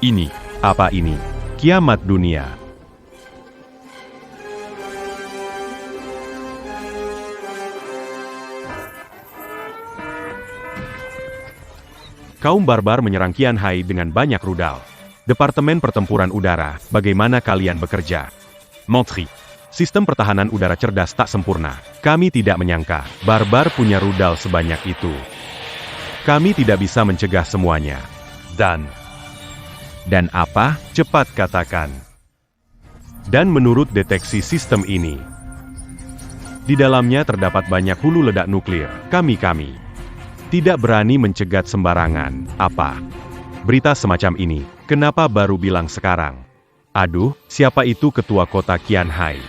Ini, apa ini? Kiamat dunia. Kaum barbar menyerang Qianhai dengan banyak rudal. Departemen Pertempuran Udara, bagaimana kalian bekerja? Menteri, sistem pertahanan udara cerdas tak sempurna. Kami tidak menyangka, barbar punya rudal sebanyak itu. Kami tidak bisa mencegah semuanya. Dan apa? Cepat katakan. Dan menurut deteksi sistem ini, di dalamnya terdapat banyak hulu ledak nuklir. Kami tidak berani mencegat sembarangan. Apa? Berita semacam ini, kenapa baru bilang sekarang? Aduh, siapa itu ketua kota Qianhai?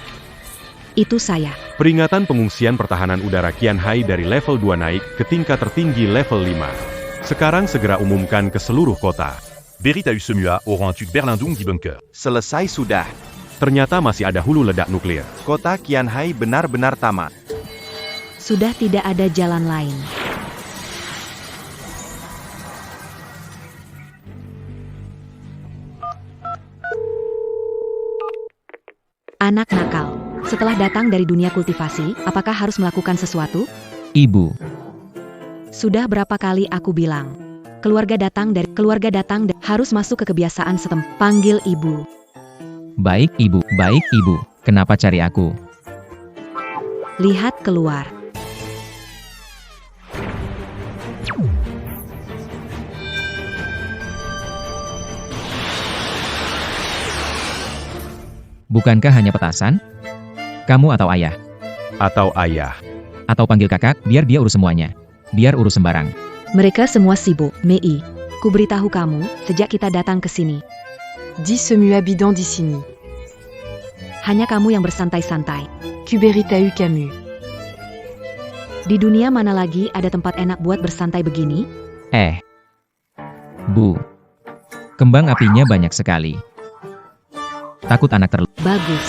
Itu saya. Peringatan pengungsian pertahanan udara Qianhai dari level 2 naik ke tingkat tertinggi level 5. Sekarang segera umumkan ke seluruh kota. Berit a eu ce mua au Rantuk Berlindung di bunker. Selesai sudah. Ternyata masih ada hulu ledak nuklir. Kota Qianhai benar-benar tamat. Sudah tidak ada jalan lain. Anak nakal, setelah datang dari dunia kultivasi, apakah harus melakukan sesuatu? Ibu. Sudah berapa kali aku bilang, keluarga datang harus masuk ke kebiasaan setempat. Panggil ibu. Baik ibu, kenapa cari aku? Lihat keluar. Bukankah hanya petasan? Kamu atau ayah? Atau ayah. Atau panggil kakak, biar dia urus semuanya. Biar urus sembarang. Mereka semua sibuk, Mei. Ku beritahu kamu, sejak kita datang ke sini. Dis ce mua bidon d'ici. Hanya kamu yang bersantai-santai. Berit a eu Camus. Di dunia mana lagi ada tempat enak buat bersantai begini? Bu. Kembang apinya banyak sekali. Takut anak Bagus.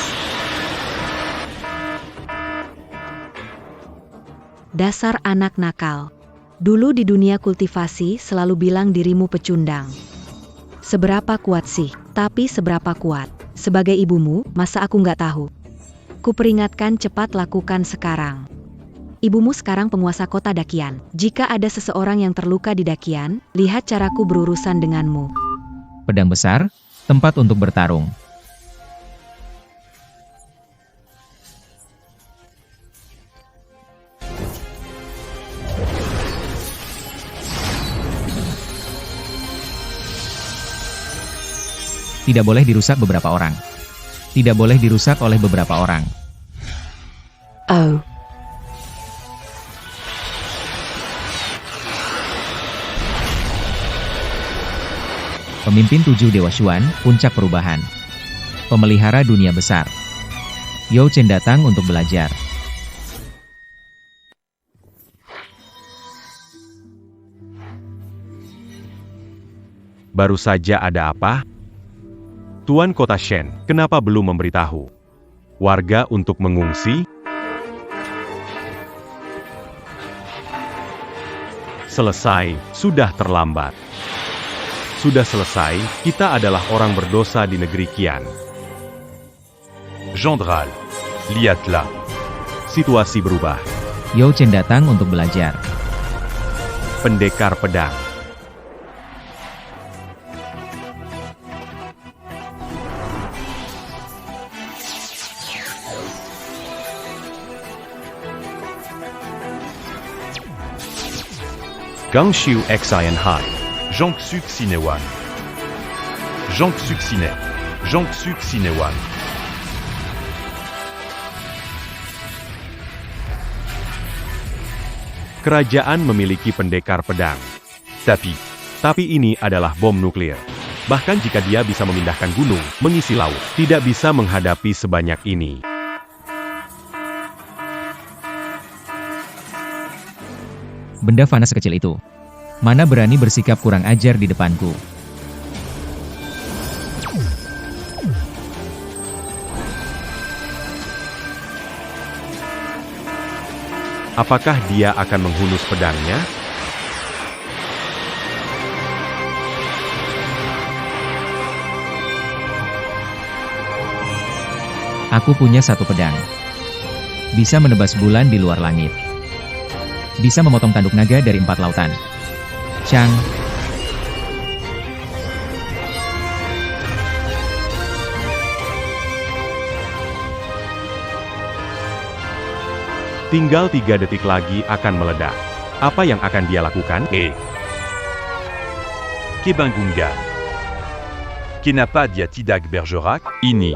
Dasar anak nakal. Dulu di dunia kultivasi selalu bilang dirimu pecundang. Seberapa kuat sih? Tapi seberapa kuat? Sebagai ibumu, masa aku nggak tahu? Kuperingatkan, cepat lakukan sekarang. Ibumu sekarang penguasa kota Daqian. Jika ada seseorang yang terluka di Daqian, lihat caraku berurusan denganmu. pedang besar, tempat untuk bertarung. Tidak boleh dirusak beberapa orang. Tidak boleh dirusak oleh beberapa orang. Oh. Pemimpin 7 Dewa Xuan, puncak perubahan. Pemelihara dunia besar. Yao Chen datang untuk belajar. Baru saja ada apa? Tuan Kota Shen, kenapa belum memberitahu warga untuk mengungsi? Selesai, sudah terlambat. Sudah selesai, kita adalah orang berdosa di negeri Qian. Gendral, lihatlah. Situasi berubah. Yao Chen datang untuk belajar. Pendekar pedang. Gangshu Xian Hai. Jiangsu Xinewan. Jiangsu Xine. Jiangsu Xinewan. Kerajaan memiliki pendekar pedang. Tapi ini adalah bom nuklir. Bahkan jika dia bisa memindahkan gunung, mengisi laut, tidak bisa menghadapi sebanyak ini. Benda panas sekecil itu. Mana berani bersikap kurang ajar di depanku? Apakah dia akan menghunus pedangnya? Aku punya satu pedang. Bisa menebas bulan di luar langit. Bisa memotong tanduk naga dari 4 lautan. Chang. Tinggal 3 detik lagi akan meledak. Apa yang akan dia lakukan? Kebangungan. Kenapa dia tidak bergerak? Ini.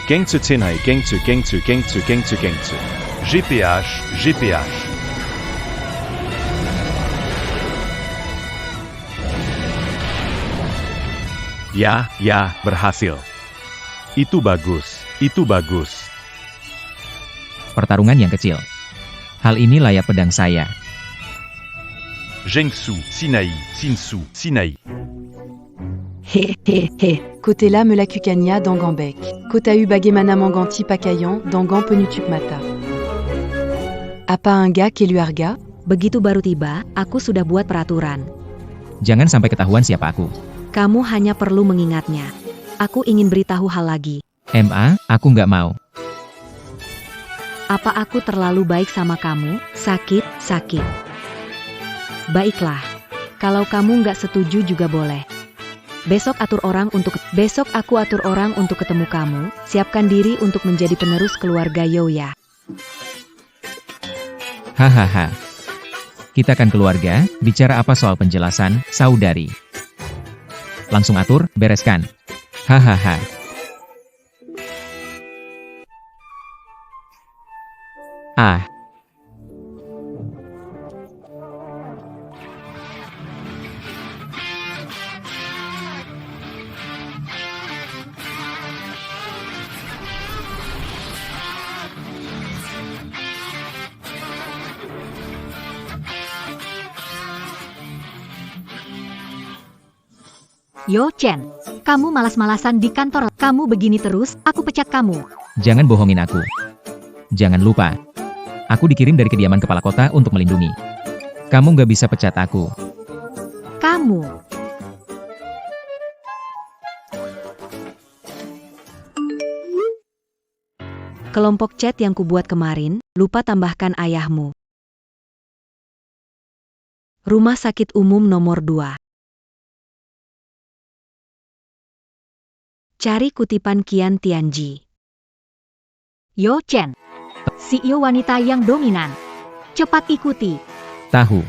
Gangzu Zinhai, Gangzu, Gangzu, Gangzu, Gangzu, Gangzu. GPH, GPH. Ya, berhasil. Itu bagus, itu bagus. Pertarungan yang kecil. Hal ini layak pedang saya. Zhengsu, Sinaï, Sinsu, Sinaï. Hé hé hé. Kotela Melakukanya Dangambek. Kotahu Bagemana Manganti Pakayan Dangan Penutuk Mata. Apa Angga Keluarga? Begitu baru tiba, aku sudah buat peraturan. Jangan sampai ketahuan siapa aku. Kamu hanya perlu mengingatnya. Aku ingin beritahu hal lagi. Aku nggak mau. Apa aku terlalu baik sama kamu? Sakit. Baiklah. Kalau kamu nggak setuju juga boleh. Besok aku atur orang untuk ketemu kamu. Siapkan diri untuk menjadi penerus keluarga Yo ya. Hahaha. Kita kan keluarga, bicara apa soal penjelasan, saudari? Langsung atur, bereskan. Hahaha. Yo Chen, kamu malas-malasan di kantor. Kamu begini terus, aku pecat kamu. Jangan bohongin aku. Jangan lupa. Aku dikirim dari kediaman kepala kota untuk melindungi. Kamu nggak bisa pecat aku. Kamu. Kelompok chat yang kubuat kemarin, lupa tambahkan ayahmu. Rumah sakit umum nomor 2. Cari kutipan Qian Tianji. Yo Chen, CEO wanita yang dominan. Cepat ikuti. Tahu.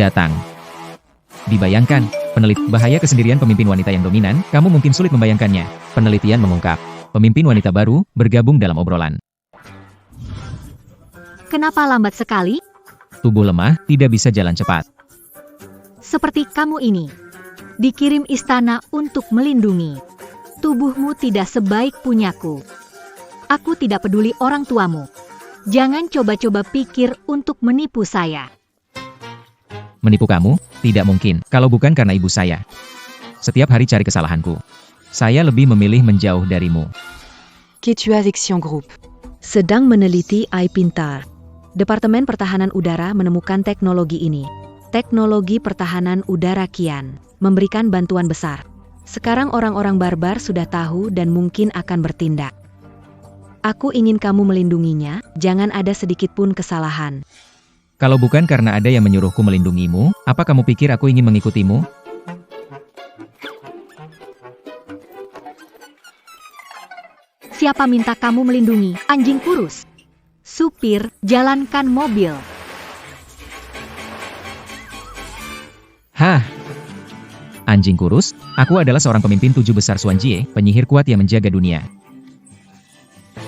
Datang. Dibayangkan, bahaya kesendirian pemimpin wanita yang dominan, kamu mungkin sulit membayangkannya. Penelitian mengungkap, pemimpin wanita baru, bergabung dalam obrolan. Kenapa lambat sekali? Tubuh lemah, tidak bisa jalan cepat. Seperti kamu ini. Dikirim istana untuk melindungi. Tubuhmu tidak sebaik punyaku. Aku tidak peduli orang tuamu. Jangan coba-coba pikir untuk menipu saya. Menipu kamu? Tidak mungkin, kalau bukan karena ibu saya. Setiap hari cari kesalahanku. Saya lebih memilih menjauh darimu. Ketua Action Group. Sedang meneliti AI pintar. Departemen Pertahanan Udara menemukan teknologi ini. Teknologi pertahanan udara Qian memberikan bantuan besar. Sekarang orang-orang barbar sudah tahu dan mungkin akan bertindak. Aku ingin kamu melindunginya, jangan ada sedikit pun kesalahan. Kalau bukan karena ada yang menyuruhku melindungimu, apa kamu pikir aku ingin mengikutimu? Siapa minta kamu melindungi, anjing kurus? Supir, jalankan mobil. Hah? Anjing kurus? Aku adalah seorang pemimpin 7 besar Xuanjie, penyihir kuat yang menjaga dunia.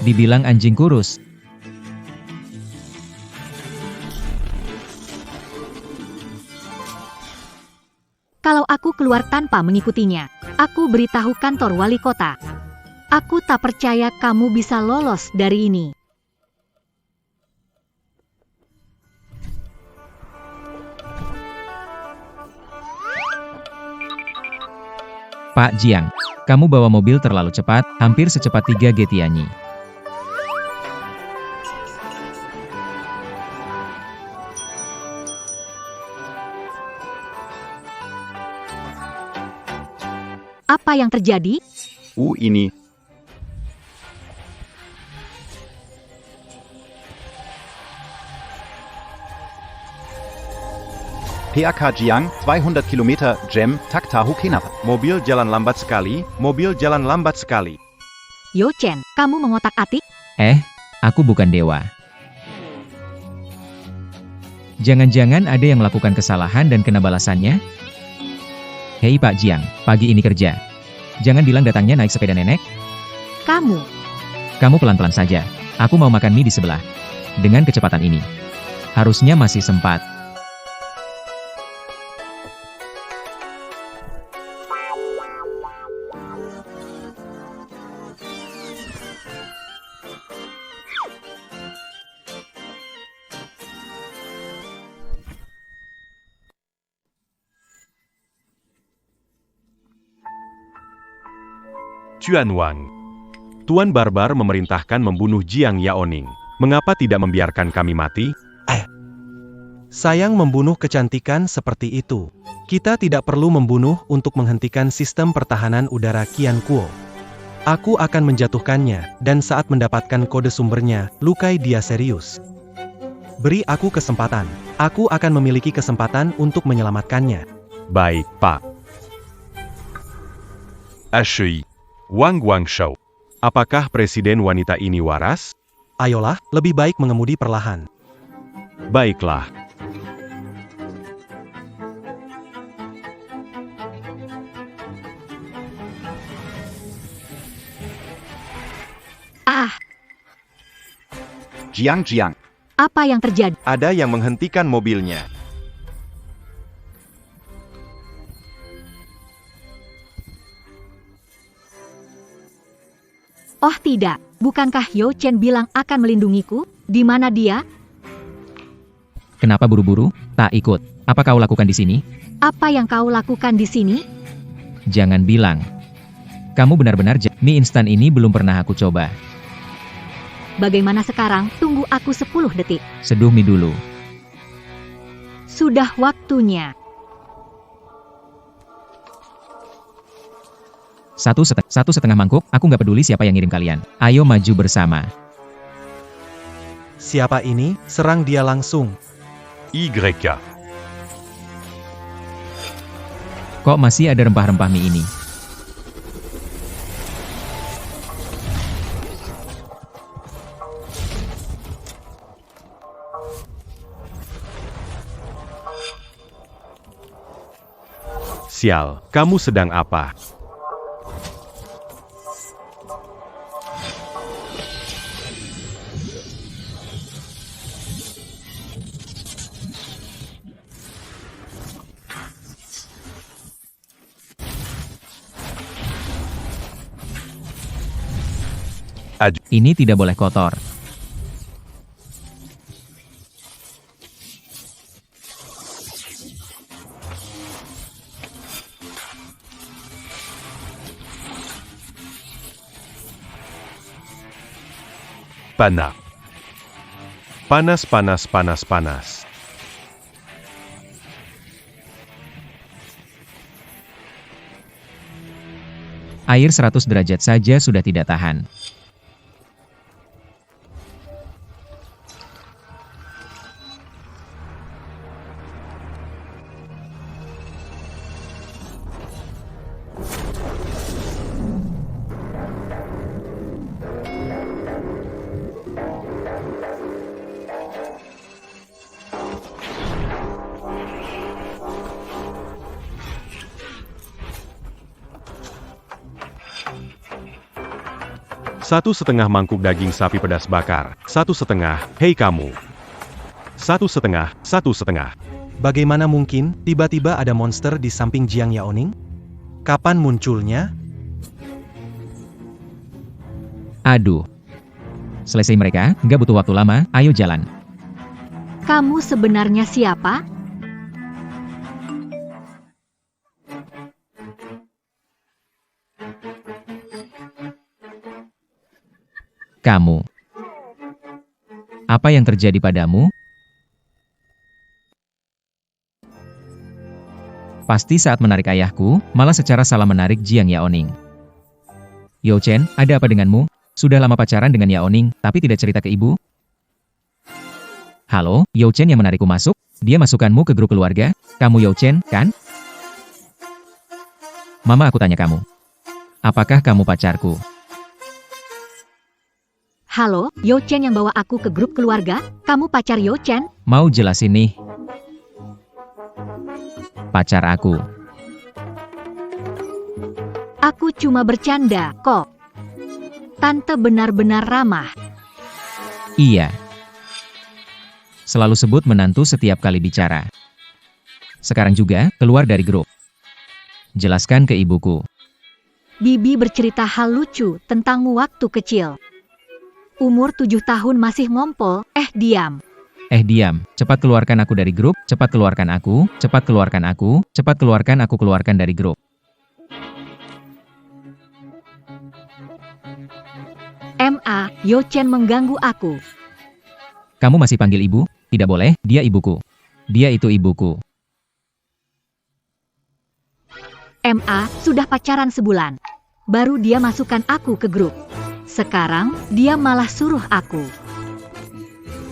Dibilang anjing kurus. Kalau aku keluar tanpa mengikutinya, aku beritahu kantor wali kota. Aku tak percaya kamu bisa lolos dari ini. Pak Jiang, kamu bawa mobil terlalu cepat, hampir secepat 3G Tianyi. Apa yang terjadi? ini. PAK Jiang, 200 Kilometer, Jam, Tak Tahu Kenapa. Mobil jalan lambat sekali, mobil jalan lambat sekali. Yo Chen, kamu mengotak-atik? Aku bukan dewa. Jangan-jangan ada yang melakukan kesalahan dan kena balasannya? Hei Pak Jiang, pagi ini kerja. Jangan bilang datangnya naik sepeda nenek. Kamu pelan-pelan saja. Aku mau makan mie di sebelah. Dengan kecepatan ini, harusnya masih sempat. Chuan Wang. Tuan Barbar memerintahkan membunuh Jiang Yaoning. Mengapa tidak membiarkan kami mati? Sayang membunuh kecantikan seperti itu. Kita tidak perlu membunuh untuk menghentikan sistem pertahanan udara Qian Kuo. Aku akan menjatuhkannya, dan saat mendapatkan kode sumbernya, lukai dia serius. Beri aku kesempatan. Aku akan memiliki kesempatan untuk menyelamatkannya. Baik, Pak. HEI. Wang Guangshou. Apakah presiden wanita ini waras? Ayolah, lebih baik mengemudi perlahan. Baiklah. Jiang. Apa yang terjadi? Ada yang menghentikan mobilnya. Oh tidak, bukankah Yo Chen bilang akan melindungiku? Di mana dia? Kenapa buru-buru? Tak ikut. Apa kau lakukan di sini? Apa yang kau lakukan di sini? Jangan bilang. Kamu benar-benar mie instan ini belum pernah aku coba. Bagaimana sekarang? Tunggu aku 10 detik. Seduh mie dulu. Sudah waktunya. Satu setengah mangkuk, aku nggak peduli siapa yang ngirim kalian. Ayo maju bersama. Siapa ini? Serang dia langsung. YK. Kok masih ada rempah-rempah mie ini? Sial, kamu sedang apa? Ini tidak boleh kotor. Panas. Panas. Air 100 derajat saja sudah tidak tahan. Satu setengah mangkuk daging sapi pedas bakar. 1,5, hei kamu. 1,5. Bagaimana mungkin tiba-tiba ada monster di samping Jiang Yaoning? Kapan munculnya? Aduh. Selesai mereka, nggak butuh waktu lama, ayo jalan. Kamu sebenarnya siapa? Kamu. Apa yang terjadi padamu? Pasti saat menarik ayahku, malah secara salah menarik Jiang Yaoning. Yo Chen, ada apa denganmu? Sudah lama pacaran dengan Yao Ning, tapi tidak cerita ke ibu? Halo, Yo Chen yang menarikku masuk? Dia masukkanmu ke grup keluarga? Kamu Yo Chen, kan? Mama, aku tanya kamu. Apakah kamu pacarku? Halo, Yo Chen yang bawa aku ke grup keluarga? Kamu pacar Yo Chen? Mau jelasin nih. Pacar aku. Aku cuma bercanda, kok. Tante benar-benar ramah. Iya. Selalu sebut menantu setiap kali bicara. Sekarang juga, keluar dari grup. Jelaskan ke ibuku. Bibi bercerita hal lucu tentangmu waktu kecil. Umur 7 tahun masih ngompol, diam. Diam. Cepat keluarkan aku dari grup, cepat keluarkan aku, cepat keluarkan aku, cepat keluarkan aku keluarkan dari grup. Yo Chen mengganggu aku. Kamu masih panggil ibu? Tidak boleh, dia ibuku. Dia itu ibuku. Sudah pacaran sebulan. Baru dia masukkan aku ke grup. Sekarang, dia malah suruh aku.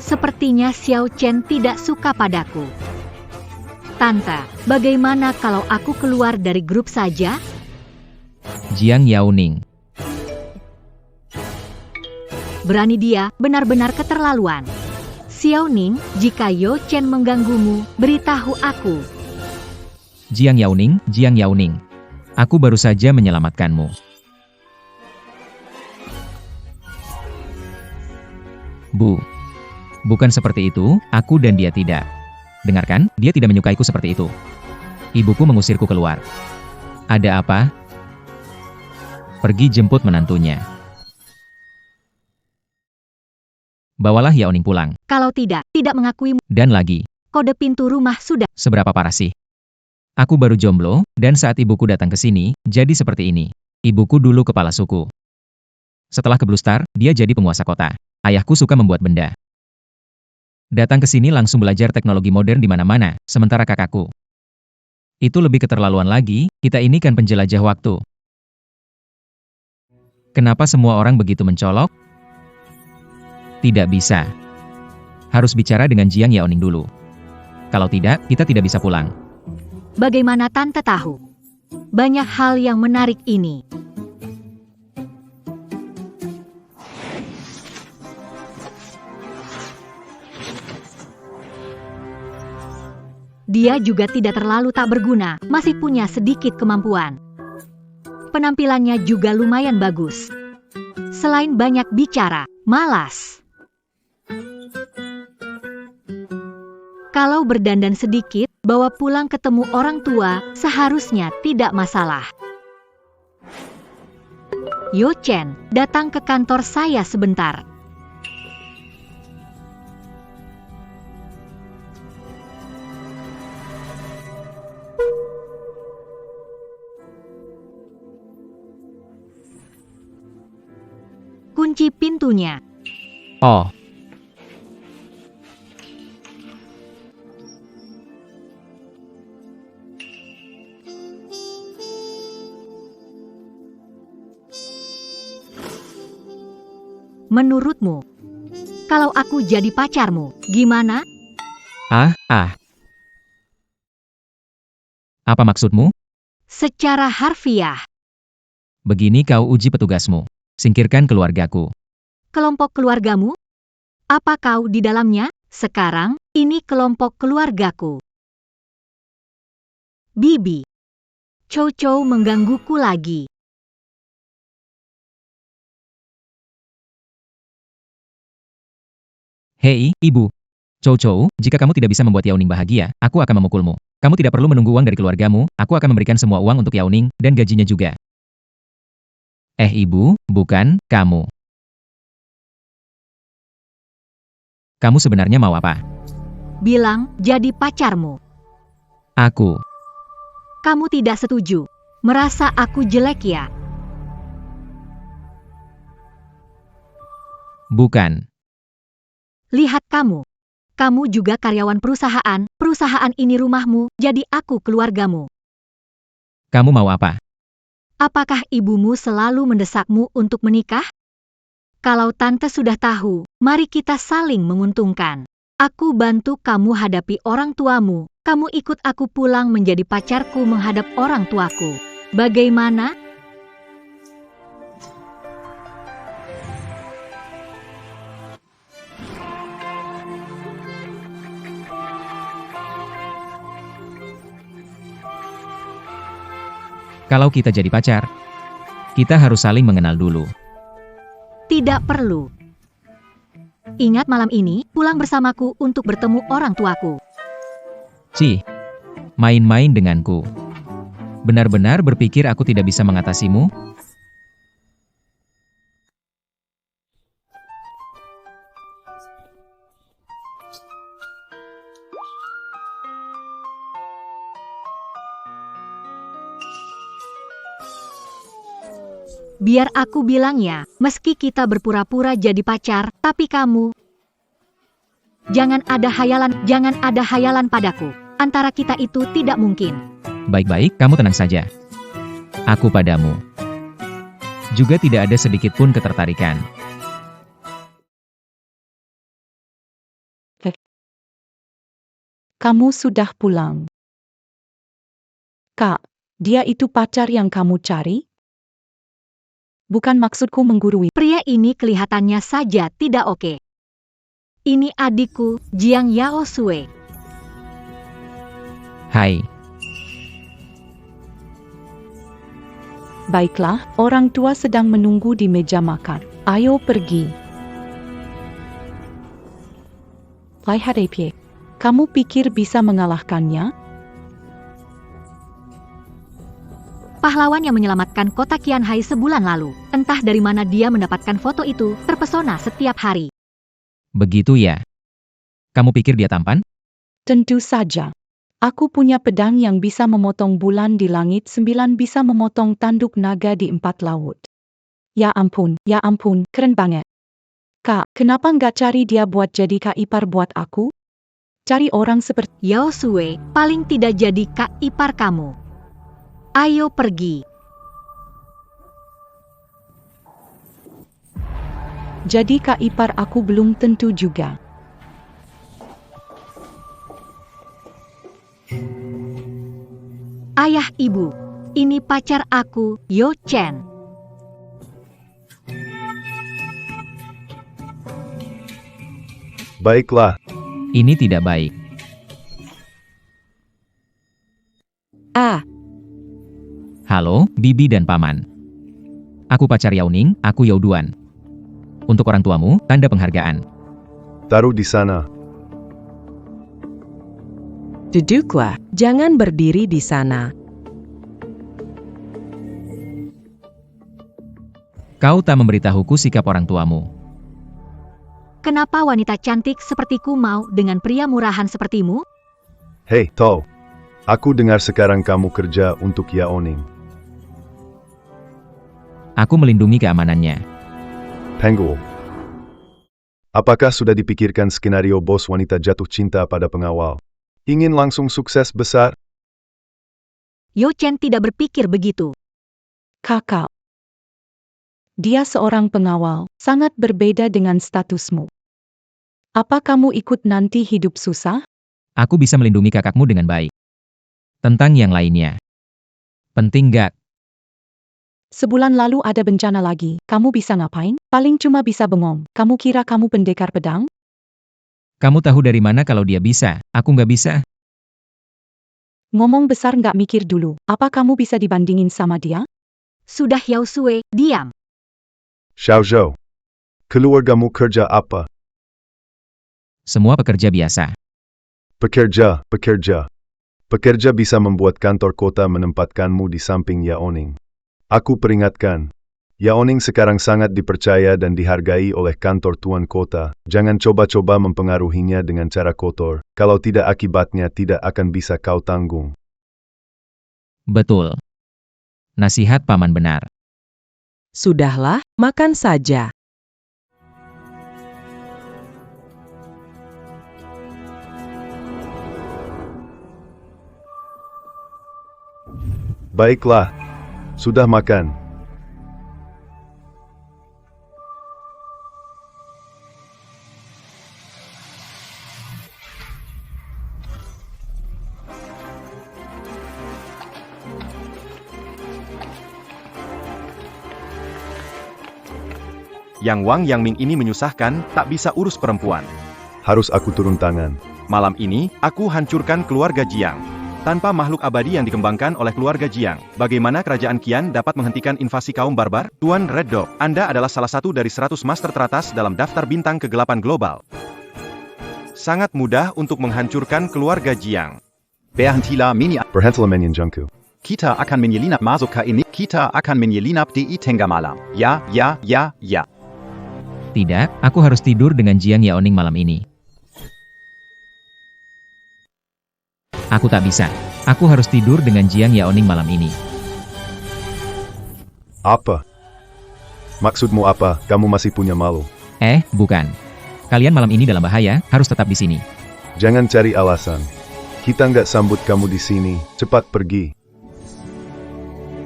Sepertinya Xiao Chen tidak suka padaku. Tante, bagaimana kalau aku keluar dari grup saja? Jiang Yaoning. Berani dia, benar-benar keterlaluan. Xiao Ning, jika Yo Chen mengganggumu, beritahu aku. Jiang Yaoning. Aku baru saja menyelamatkanmu. Bu. Bukan seperti itu, aku dan dia tidak. Dengarkan, dia tidak menyukaiku seperti itu. Ibuku mengusirku keluar. Ada apa? Pergi jemput menantunya. Bawalah Yao Ning pulang. Kalau tidak mengakuimu. Dan lagi. Kode pintu rumah sudah. Seberapa parah sih? Aku baru jomblo, dan saat ibuku datang ke sini, jadi seperti ini. Ibuku dulu kepala suku. Setelah ke Blue Star, dia jadi penguasa kota. Ayahku suka membuat benda. Datang ke sini langsung belajar teknologi modern di mana-mana, sementara kakakku. Itu lebih keterlaluan lagi, kita ini kan penjelajah waktu. Kenapa semua orang begitu mencolok? Tidak bisa. Harus bicara dengan Jiang Yaoning dulu. Kalau tidak, kita tidak bisa pulang. Bagaimana Tante tahu? Banyak hal yang menarik ini. Dia juga tidak terlalu tak berguna, masih punya sedikit kemampuan. Penampilannya juga lumayan bagus. Selain banyak bicara, malas. Kalau berdandan sedikit, bawa pulang ketemu orang tua, seharusnya tidak masalah. Yo Chen, datang ke kantor saya sebentar. Kunci pintunya. Oh. Menurutmu, kalau aku jadi pacarmu, gimana? Apa maksudmu? Secara harfiah, Begini kau uji petugasmu. Singkirkan keluargaku. kelompok keluargamu? Apa kau di dalamnya? Sekarang, ini kelompok keluargaku. Bibi. Chow Chow menggangguku lagi. Hei, ibu. Chow Chow, jika kamu tidak bisa membuat Yao Ning bahagia, aku akan memukulmu. Kamu tidak perlu menunggu uang dari keluargamu, aku akan memberikan semua uang untuk Yao Ning, dan gajinya juga. Ibu, bukan, kamu. Kamu sebenarnya mau apa? Bilang, jadi pacarmu. Aku. Kamu tidak setuju. Merasa aku jelek ya? Bukan. Lihat kamu. Kamu juga karyawan perusahaan ini rumahmu, jadi aku keluargamu. Kamu mau apa? Apakah ibumu selalu mendesakmu untuk menikah? Kalau tante sudah tahu, mari kita saling menguntungkan. Aku bantu kamu hadapi orang tuamu, kamu ikut aku pulang menjadi pacarku menghadap orang tuaku. Bagaimana? Kalau kita jadi pacar, kita harus saling mengenal dulu. Tidak perlu. Ingat malam ini, pulang bersamaku untuk bertemu orang tuaku. Cih, main-main denganku. Benar-benar berpikir aku tidak bisa mengatasimu? Biar aku bilang ya, meski kita berpura-pura jadi pacar, tapi kamu... Jangan ada hayalan padaku. Antara kita itu tidak mungkin. Baik-baik, kamu tenang saja. Aku padamu. Juga tidak ada sedikit pun ketertarikan. Kamu sudah pulang. Kak, dia itu pacar yang kamu cari? Bukan maksudku menggurui. Pria ini kelihatannya saja tidak oke. Ini adikku, Jiang Yao Sue. Hai, Baiklah, orang tua sedang menunggu di meja makan. Ayo pergi. Hai Hadepie, kamu pikir bisa mengalahkannya? Pahlawan yang menyelamatkan kota Qianhai sebulan lalu. Entah dari mana dia mendapatkan foto itu, terpesona setiap hari. begitu ya? Kamu pikir dia tampan? Tentu saja. Aku punya pedang yang bisa memotong bulan di langit 9, bisa memotong tanduk naga di 4 laut. Ya ampun, keren banget. Kak, kenapa nggak cari dia buat jadi kak ipar buat aku? Cari orang seperti Yao Sue paling tidak jadi kak ipar kamu. Ayo pergi. jadi kak ipar aku belum tentu juga. Ayah ibu, ini pacar aku, Yo Chen. Baiklah, Ini tidak baik. Ah, Halo, Bibi dan Paman. Aku pacar Yao Ning, aku Yao Duan. Untuk orang tuamu, tanda penghargaan. taruh di sana. Duduklah, jangan berdiri di sana. Kau tak memberitahuku sikap orang tuamu. Kenapa wanita cantik sepertiku mau dengan pria murahan sepertimu? Hei, Tao. Aku dengar sekarang kamu kerja untuk Yao Ning. Aku melindungi keamanannya. Penguo. Apakah sudah dipikirkan skenario bos wanita jatuh cinta pada pengawal? Ingin langsung sukses besar? Yo Chen tidak berpikir begitu. kakak. Dia seorang pengawal, sangat berbeda dengan statusmu. Apa kamu ikut nanti hidup susah? Aku bisa melindungi kakakmu dengan baik. Tentang yang lainnya. Penting gak? Sebulan lalu ada bencana lagi, kamu bisa ngapain? Paling cuma bisa bengong. Kamu kira kamu pendekar pedang? Kamu tahu dari mana kalau dia bisa? Aku nggak bisa. Ngomong besar nggak mikir dulu, apa kamu bisa dibandingin sama dia? Sudah Yao Sue, diam. Xiao Zhou. Keluargamu kerja apa? Semua pekerja biasa. Pekerja. Pekerja bisa membuat kantor kota menempatkanmu di samping Yao Ning. Aku peringatkan, Yao Ning sekarang sangat dipercaya dan dihargai oleh kantor tuan kota. Jangan coba-coba mempengaruhinya dengan cara kotor, kalau tidak akibatnya tidak akan bisa kau tanggung. Betul. Nasihat paman benar. Sudahlah, makan saja. Baiklah. Sudah makan. Yang Wang Yangming ini menyusahkan, tak bisa urus perempuan. Harus aku turun tangan. Malam ini, aku hancurkan keluarga Jiang. Tanpa makhluk abadi yang dikembangkan oleh keluarga Jiang, bagaimana kerajaan Qian dapat menghentikan invasi kaum barbar? Tuan Red Dog, Anda adalah salah satu dari 100 master teratas dalam daftar bintang kegelapan global. Sangat mudah untuk menghancurkan keluarga Jiang. Berhentilah Berhentilah menyenjangku. Kita akan menyelinap masuk ke ini. Kita akan menyelinap di tengah malam. Ya. Tidak, aku harus tidur dengan Jiang Yaoning malam ini. Aku tak bisa. Aku harus tidur dengan Jiang Yaoning malam ini. Apa? Maksudmu apa? Kamu masih punya malu? Bukan. Kalian malam ini dalam bahaya, harus tetap di sini. Jangan cari alasan. Kita nggak sambut kamu di sini. Cepat pergi.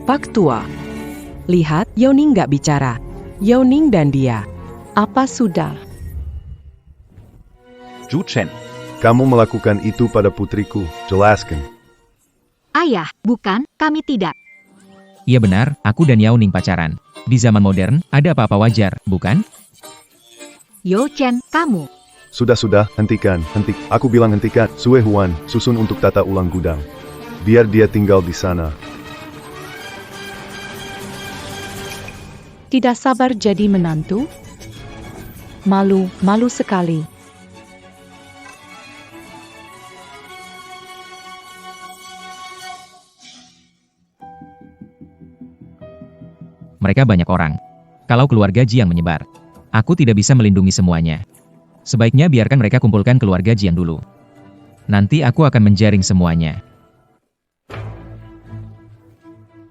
Pak Tua. Lihat, Yaoning nggak bicara. Yaoning dan dia. Apa sudah? Zhu Chen. Kamu melakukan itu pada putriku. Jelaskan. Ayah, bukan, kami tidak. Iya benar, aku dan Yaoning pacaran. Di zaman modern, ada apa-apa wajar, bukan? Yo Chen, kamu. Sudah, hentikan. Aku bilang hentikan. Sue Huan, susun untuk tata ulang gudang. Biar dia tinggal di sana. Tidak sabar jadi menantu? Malu sekali. Mereka banyak orang. Kalau keluarga Jiang menyebar, aku tidak bisa melindungi semuanya. Sebaiknya biarkan mereka kumpulkan keluarga Jiang dulu. Nanti aku akan menjaring semuanya.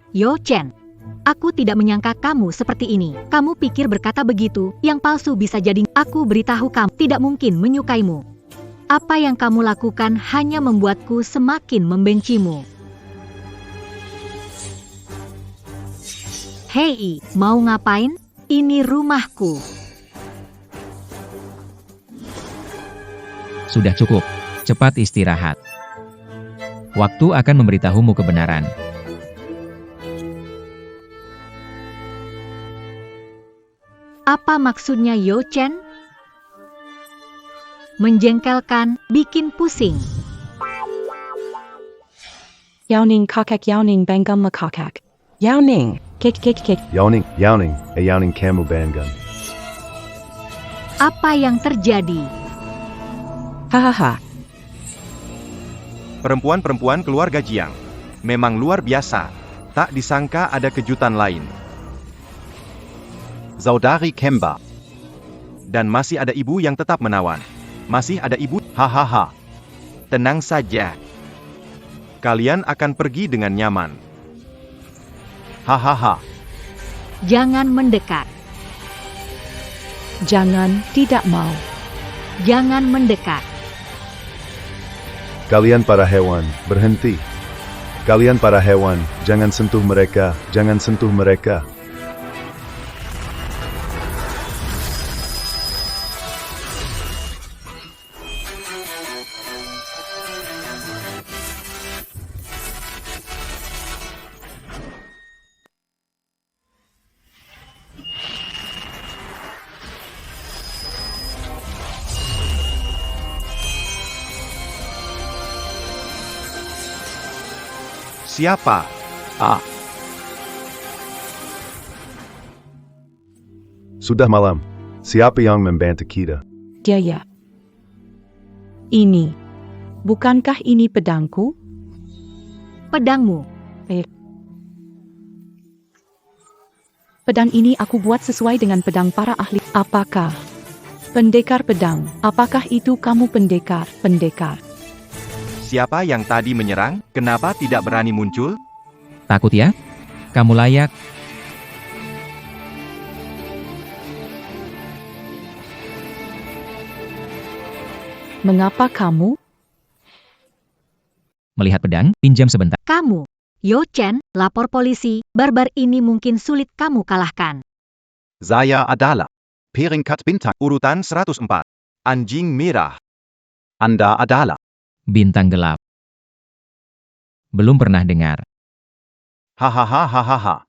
Yo Chen, aku tidak menyangka kamu seperti ini. Kamu pikir berkata begitu, yang palsu bisa jadi. Aku beritahu kamu, tidak mungkin menyukaimu. Apa yang kamu lakukan hanya membuatku semakin membencimu. Hei, mau ngapain? Ini rumahku. Sudah cukup. Cepat istirahat. Waktu akan memberitahumu kebenaran. Apa maksudnya Yo Chen? Menjengkelkan, bikin pusing. Yaoning kakak Yaoning bangga makakak. Yaoning. Kek. Yaoning kamu bangga. Apa yang terjadi? Hahaha. Perempuan-perempuan keluarga Jiang. Memang luar biasa. Tak disangka ada kejutan lain. Saudari Kemba. Dan masih ada ibu yang tetap menawan. Masih ada ibu. Hahaha. Tenang saja. Kalian akan pergi dengan nyaman. Hahaha. Jangan mendekat. Jangan, tidak mau. Jangan mendekat. Kalian para hewan, berhenti. Kalian para hewan, jangan sentuh mereka, jangan sentuh mereka. Siapa? Sudah malam. Siapa yang membantu kita? Dia. Ini. Bukankah ini pedangku? Pedangmu. Pedang ini aku buat sesuai dengan pedang para ahli. Apakah? Pendekar pedang. Apakah itu kamu pendekar? Siapa yang tadi menyerang? Kenapa tidak berani muncul? Takut ya? Kamu layak. Mengapa kamu? Melihat pedang, pinjam sebentar. Kamu. Yo Chen, lapor polisi, barbar ini mungkin sulit kamu kalahkan. Saya adalah peringkat bintang. Urutan 104. Anjing merah. Anda adalah. Bintang gelap. Belum pernah dengar. Hahaha hahaha.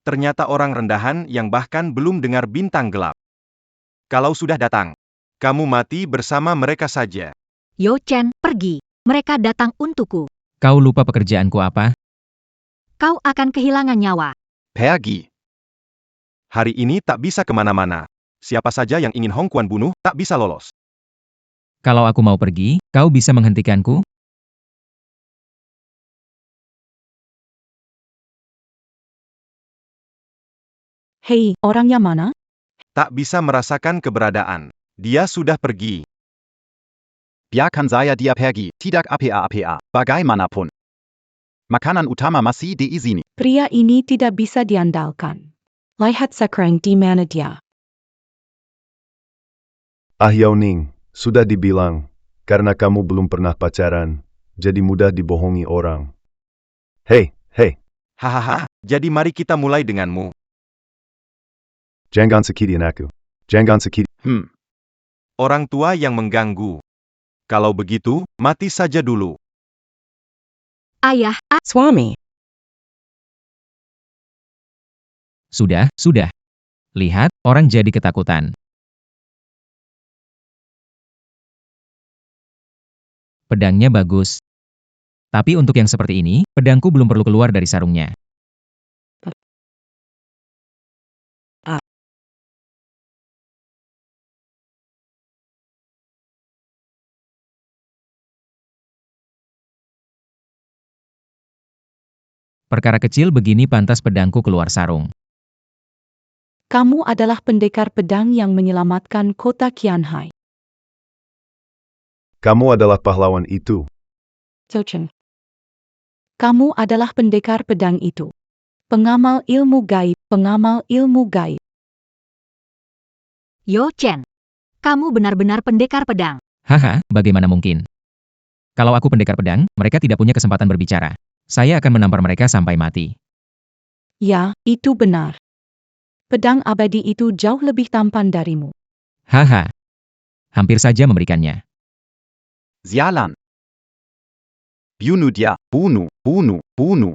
Ternyata orang rendahan yang bahkan belum dengar bintang gelap. Kalau sudah datang, kamu mati bersama mereka saja. Yo Chen, pergi. Mereka datang untukku. Kau lupa pekerjaanku apa? Kau akan kehilangan nyawa. Pergi. Hari ini tak bisa kemana-mana. Siapa saja yang ingin Hong Quan bunuh, tak bisa lolos. Kalau aku mau pergi, kau bisa menghentikanku? Hei, orangnya mana? Tak bisa merasakan keberadaan. Dia sudah pergi. Biarkan saya dia pergi. Tidak apa-apa. Bagaimanapun. Makanan utama masih di sini. Pria ini tidak bisa diandalkan. Lihat sekarang di mana dia. Ah Yao Ning, sudah dibilang, karena kamu belum pernah pacaran, jadi mudah dibohongi orang. Hei, Hahaha, jadi mari kita mulai denganmu. jangan sakitin aku. Jangan sakitin. Orang tua yang mengganggu. Kalau begitu, mati saja dulu. Ayah, Swami. Sudah. Lihat, orang jadi ketakutan. Pedangnya bagus. Tapi untuk yang seperti ini, pedangku belum perlu keluar dari sarungnya. Perkara kecil begini pantas pedangku keluar sarung. Kamu adalah pendekar pedang yang menyelamatkan kota Qianhai. Kamu adalah pahlawan itu. Zhou Chen. Kamu adalah pendekar pedang itu. Pengamal ilmu gaib, pengamal ilmu gaib. Yo Chen. Kamu benar-benar pendekar pedang. Haha, bagaimana mungkin? Kalau aku pendekar pedang, mereka tidak punya kesempatan berbicara. Saya akan menampar mereka sampai mati. Ya, itu benar. Pedang abadi itu jauh lebih tampan darimu. Haha. Hampir saja memberikannya. Sialan. Bunuh dia. Bunuh.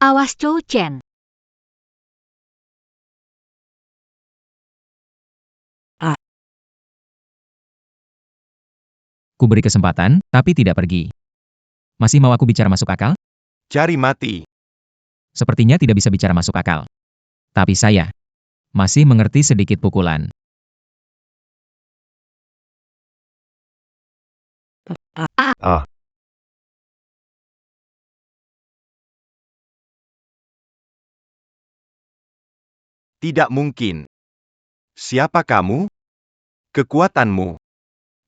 Awas Zhou Chen. Ku beri kesempatan, tapi tidak pergi. Masih mau aku bicara masuk akal? Cari mati. Sepertinya tidak bisa bicara masuk akal. Tapi saya masih mengerti sedikit pukulan. Ah, Tidak mungkin. Siapa kamu? Kekuatanmu.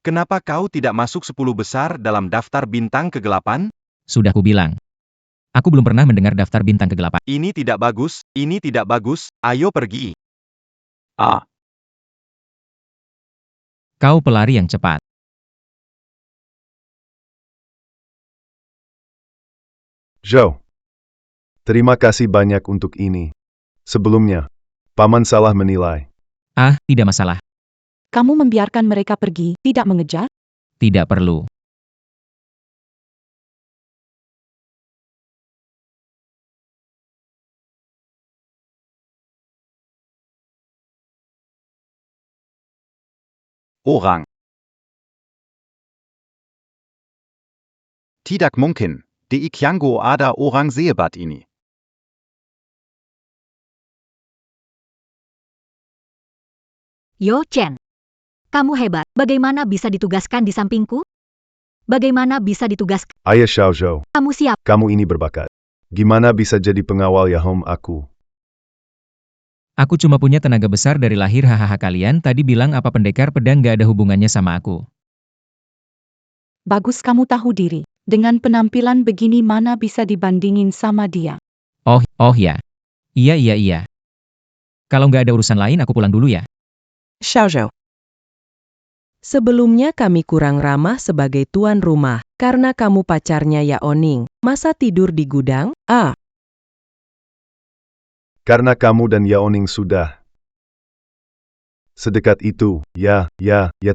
Kenapa kau tidak masuk 10 besar dalam daftar bintang kegelapan? Sudah kubilang. Aku belum pernah mendengar daftar bintang kegelapan. Ini tidak bagus, ayo pergi. Kau pelari yang cepat. Zhou. Terima kasih banyak untuk ini. Sebelumnya, Paman salah menilai. Ah, tidak masalah. Kamu membiarkan mereka pergi, tidak mengejar? Tidak perlu. Orang. Tidak mungkin. Di Qiangguo ada orang sehebat ini. Yo Chen. Kamu hebat. Bagaimana bisa ditugaskan di sampingku? Bagaimana bisa ditugaskan? Ayah Xiao Zhou, Kamu siap. kamu ini berbakat. Gimana bisa jadi pengawal Yahom aku? Aku cuma punya tenaga besar dari lahir. Hahaha, kalian tadi bilang apa pendekar pedang gak ada hubungannya sama aku. Bagus kamu tahu diri. Dengan penampilan begini mana bisa dibandingin sama dia. Oh ya. Iya. Kalau nggak ada urusan lain aku pulang dulu ya. Xiao Zhou. Sebelumnya kami kurang ramah sebagai tuan rumah. Karena kamu pacarnya Yaoning, masa tidur di gudang? Ah, Karena kamu dan Yaoning sudah sedekat itu, ya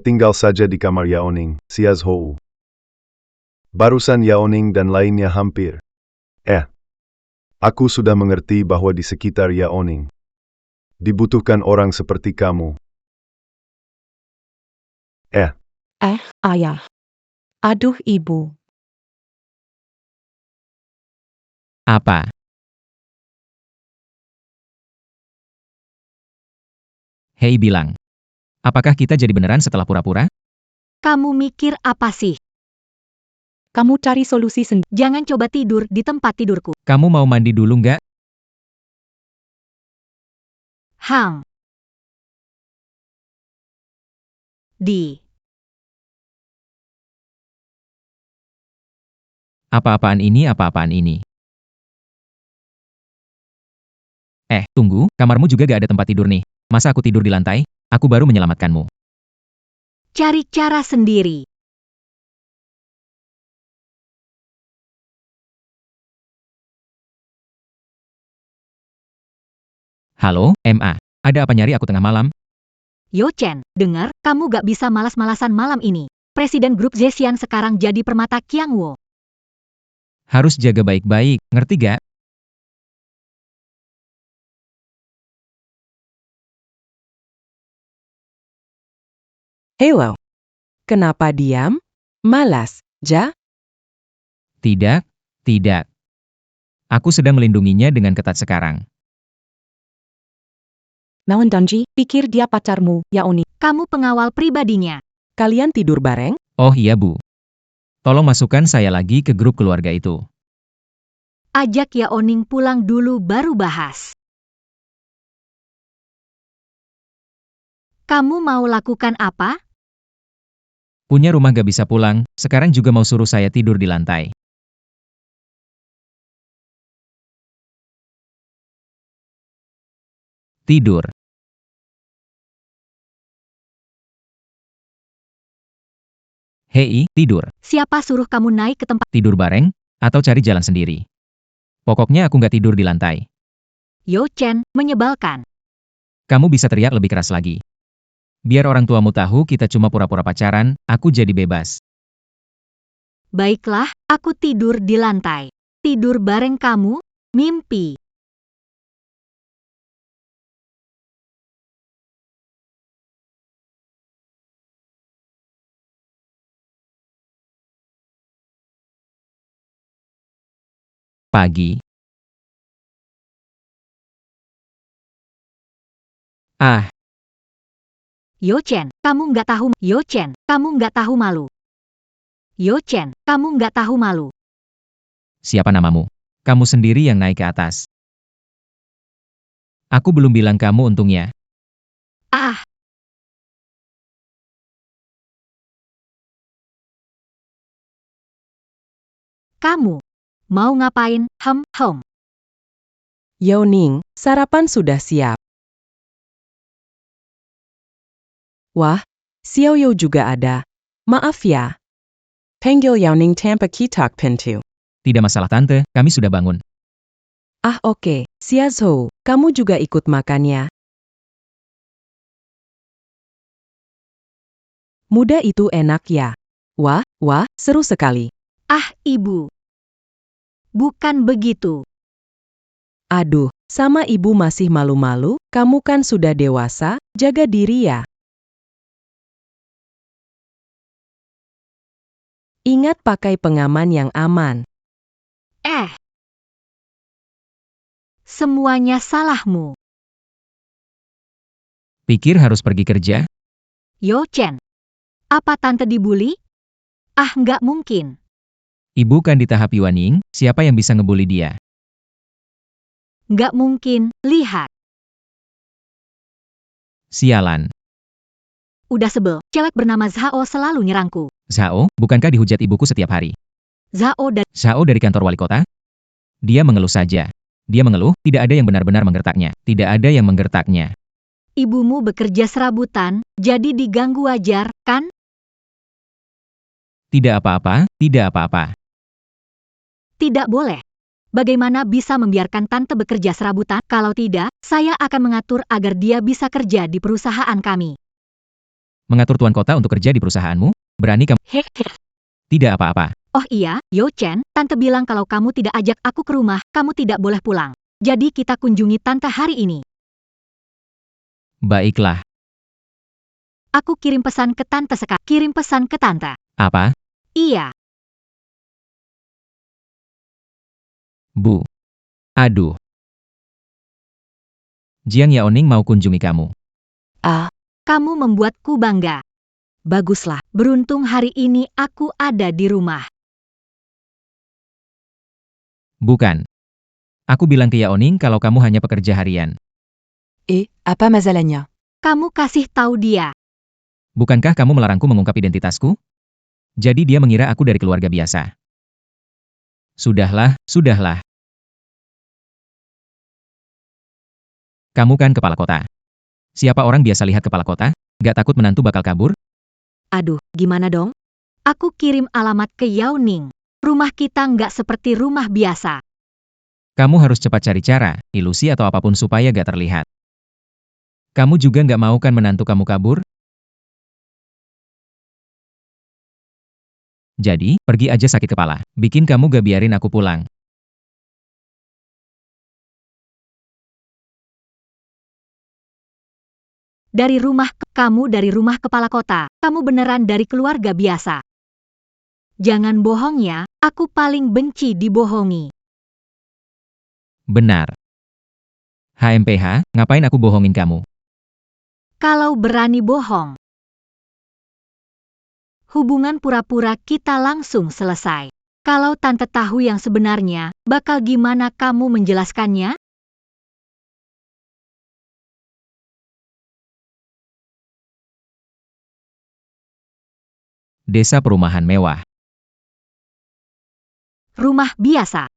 tinggal saja di kamar Yaoning, Xiazhou. Barusan Yaoning dan lainnya hampir. Aku sudah mengerti bahwa di sekitar Yaoning dibutuhkan orang seperti kamu. Ayah. Aduh, Ibu. Apa? Hei bilang. Apakah kita jadi beneran setelah pura-pura? Kamu mikir apa sih? Kamu cari solusi sendiri. Jangan coba tidur di tempat tidurku. Kamu mau mandi dulu nggak? Hang. Di. Apa-apaan ini, apa-apaan ini? Tunggu, kamarmu juga gak ada tempat tidur nih. Masa aku tidur di lantai? Aku baru menyelamatkanmu. Cari cara sendiri. Halo, MA. Ada apa nyari aku tengah malam? Yo Chen, dengar, kamu gak bisa malas-malasan malam ini. Presiden grup Zesian sekarang jadi permata Qiangwo. Harus jaga baik-baik, ngerti gak? Hello. Kenapa diam? Malas, Ja? Tidak. Aku sedang melindunginya dengan ketat sekarang. Melendanji, pikir dia pacarmu, Yaoning. Kamu pengawal pribadinya. Kalian tidur bareng? Oh iya Bu. Tolong masukkan saya lagi ke grup keluarga itu. Ajak Yaoning pulang dulu baru bahas. Kamu mau lakukan apa? Punya rumah gak bisa pulang, sekarang juga mau suruh saya tidur di lantai. Tidur. Hei, tidur. Siapa suruh kamu naik ke tempat? Tidur bareng, atau cari jalan sendiri. Pokoknya aku nggak tidur di lantai. Yo Chen, menyebalkan. Kamu bisa teriak lebih keras lagi. Biar orang tuamu tahu kita cuma pura-pura pacaran, aku jadi bebas. Baiklah, aku tidur di lantai. Tidur bareng kamu, mimpi. Pagi. Yo Chen, kamu nggak tahu. Yo Chen, kamu nggak tahu malu. Yo Chen, kamu nggak tahu malu. Siapa namamu? Kamu sendiri yang naik ke atas. Aku belum bilang kamu untungnya. Ah, kamu mau ngapain? Yaoning, sarapan sudah siap. Wah, Xiaoyu juga ada. Maaf ya. Panggil Yaoning tanpa kitak pintu. Tidak masalah tante, kami sudah bangun. Ah oke, Xiazhou, kamu juga ikut makannya. Muda itu enak ya. Wah, seru sekali. Ah, ibu. Bukan begitu. Aduh, sama ibu masih malu-malu, kamu kan sudah dewasa, jaga diri ya. Ingat pakai pengaman yang aman. Semuanya salahmu. Pikir harus pergi kerja? Yo Chen, apa tante dibully? Ah, nggak mungkin. Ibu kan di tahap Yuaning, siapa yang bisa ngebully dia? Nggak mungkin, lihat. Sialan. Udah sebel, cewek bernama Zhao selalu nyerangku. Zhao, bukankah dihujat ibuku setiap hari? Zhao dari kantor wali kota? Dia mengeluh saja. Dia mengeluh, tidak ada yang benar-benar menggertaknya. Tidak ada yang menggertaknya. Ibumu bekerja serabutan, jadi diganggu wajar, kan? Tidak apa-apa, tidak apa-apa. Tidak boleh. Bagaimana bisa membiarkan tante bekerja serabutan? Kalau tidak, saya akan mengatur agar dia bisa kerja di perusahaan kami. Mengatur tuan kota untuk kerja di perusahaanmu? Berani kamu? Hehe. Tidak apa-apa. Oh iya, Yo Chen, tante bilang kalau kamu tidak ajak aku ke rumah, kamu tidak boleh pulang. Jadi kita kunjungi tante hari ini. Baiklah. Aku kirim pesan ke tante sekarang. Kirim pesan ke tante. Apa? Iya. Bu. Aduh. Jiang Yaoning mau kunjungi kamu. Ah, Kamu membuatku bangga. Baguslah, beruntung hari ini aku ada di rumah. Bukan. Aku bilang ke Yaoning kalau kamu hanya pekerja harian. apa masalahnya? Kamu kasih tahu dia. Bukankah kamu melarangku mengungkap identitasku? Jadi dia mengira aku dari keluarga biasa. Sudahlah, sudahlah. Kamu kan kepala kota. Siapa orang biasa lihat kepala kota? Gak takut menantu bakal kabur? Aduh, gimana dong? Aku kirim alamat ke Yao Ning. Rumah kita nggak seperti rumah biasa. Kamu harus cepat cari cara, ilusi atau apapun supaya gak terlihat. Kamu juga gak mau kan menantu kamu kabur? Jadi, pergi aja sakit kepala. Bikin kamu gak biarin aku pulang. Kamu dari rumah kepala kota. Kamu beneran dari keluarga biasa. Jangan bohong ya, aku paling benci dibohongi. Benar. HMPH, ngapain aku bohongin kamu? Kalau berani bohong, hubungan pura-pura kita langsung selesai. Kalau tante tahu yang sebenarnya, bakal gimana kamu menjelaskannya? Desa perumahan mewah. Rumah biasa.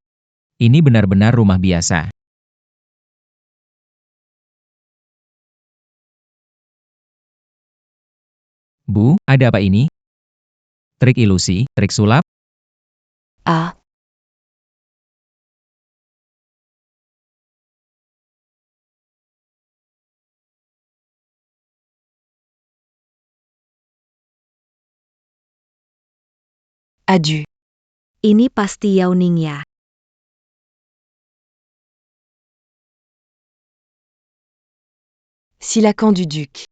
Ini benar-benar rumah biasa. Bu, ada apa ini? Trik ilusi, trik sulap? Ah, adieu. Ini pasti Yao Ning ya. Silakan du duc.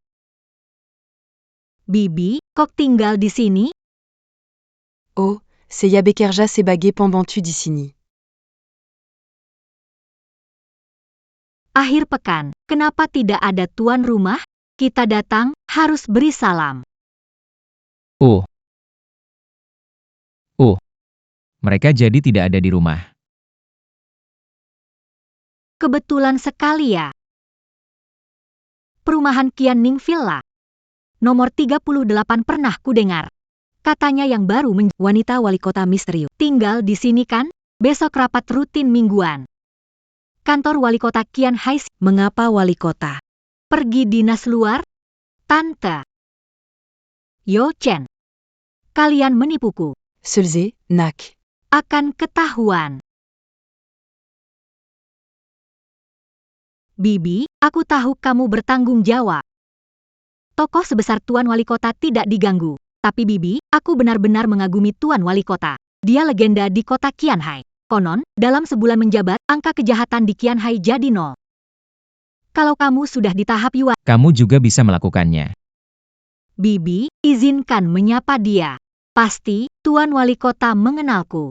Bibi, kok tinggal di sini? Oh, c'est Yabekerja Sebage Pembantu di sini. Akhir pekan, kenapa tidak ada tuan rumah? Kita datang, harus beri salam. Oh. Mereka jadi tidak ada di rumah. Kebetulan sekali ya. Perumahan Qian Ning Villa. Nomor 38 pernah kudengar. Katanya yang baru wanita wali kota misterius. Tinggal di sini kan? Besok rapat rutin mingguan. Kantor wali kota Qian Hai. Mengapa wali kota? Pergi dinas luar? Tante. Yo Chen. Kalian menipuku. Sulze, nak. Akan ketahuan. Bibi, aku tahu kamu bertanggung jawab. Tokoh sebesar Tuan Wali Kota tidak diganggu. Tapi Bibi, aku benar-benar mengagumi Tuan Wali Kota. Dia legenda di kota Qianhai. Konon, dalam sebulan menjabat, angka kejahatan di Qianhai jadi 0. Kalau kamu sudah di tahap Yuan, Kamu juga bisa melakukannya. Bibi, izinkan menyapa dia. Pasti, Tuan Wali Kota mengenalku.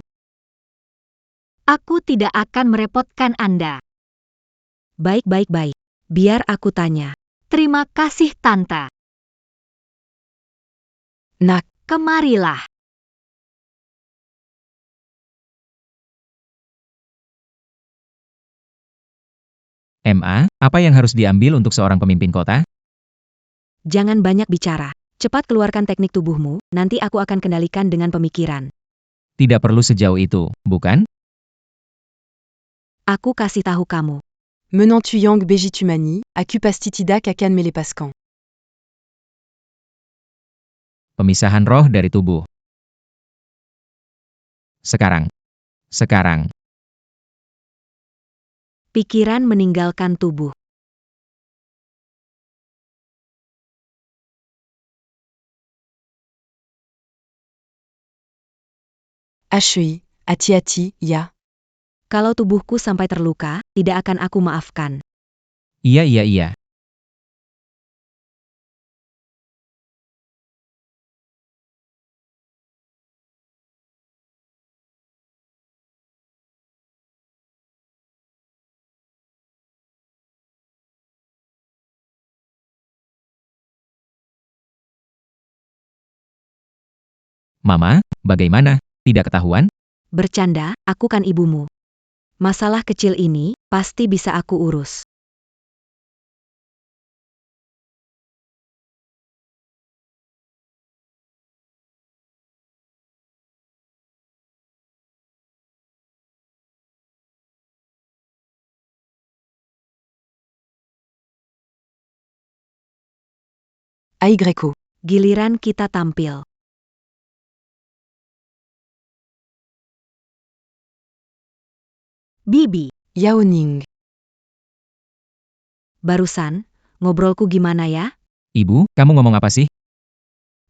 Aku tidak akan merepotkan Anda. Baik. Biar aku tanya. Terima kasih, Tante. Nak. Kemarilah. MA, apa yang harus diambil untuk seorang pemimpin kota? Jangan banyak bicara. Cepat keluarkan teknik tubuhmu, nanti aku akan kendalikan dengan pemikiran. Tidak perlu sejauh itu, bukan? Aku kasih tahu kamu. Menant Tuyang Bejitumani, Akupastitida Kakan Melepaskan. Pemisahan roh dari tubuh. Sekarang. Sekarang. Pikiran meninggalkan tubuh. Ashui, hati-hati, ya. Kalau tubuhku sampai terluka, tidak akan aku maafkan. Iya, iya, iya. Mama, bagaimana? Tidak ketahuan? Bercanda, aku kan ibumu. Masalah kecil ini, pasti bisa aku urus. Aigreku. Giliran kita tampil. Bibi, Yaoning. barusan, ngobrolku gimana ya? Ibu, kamu ngomong apa sih?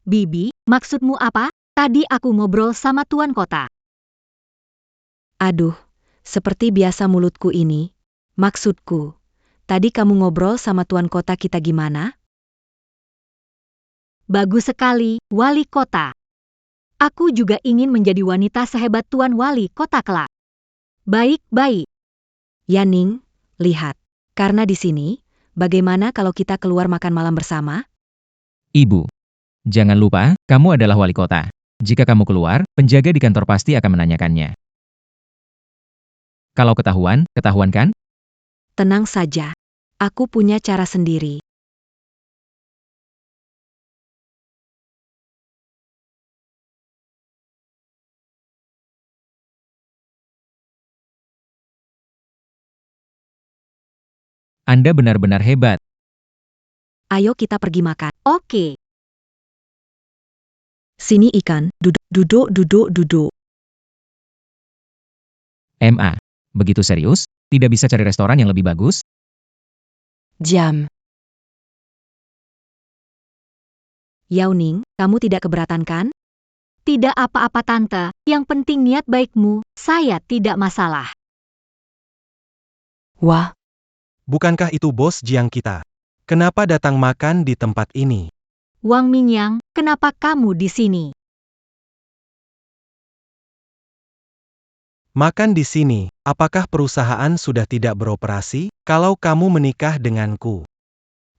Bibi, maksudmu apa? Tadi aku ngobrol sama tuan kota. Aduh, seperti biasa mulutku ini. Maksudku, tadi kamu ngobrol sama tuan kota kita gimana? Bagus sekali, wali kota. Aku juga ingin menjadi wanita sehebat tuan wali kota kelak. Baik-baik. Yaning, lihat. Karena di sini, bagaimana kalau kita keluar makan malam bersama? Ibu. Jangan lupa, kamu adalah wali kota. Jika kamu keluar, penjaga di kantor pasti akan menanyakannya. Kalau ketahuan, ketahuan kan? Tenang saja. Aku punya cara sendiri. Anda benar-benar hebat. Ayo kita pergi makan. Oke. Sini ikan, duduk, duduk, duduk, duduk. MA. Begitu serius? Tidak bisa cari restoran yang lebih bagus? Diam. Yaoning, kamu tidak keberatan kan? Tidak apa-apa tante, yang penting niat baikmu, saya tidak masalah. Wah, Bukankah itu bos Jiang kita? Kenapa datang makan di tempat ini? Wang Mingyang, kenapa kamu di sini? Makan di sini, apakah perusahaan sudah tidak beroperasi? Kalau kamu menikah denganku.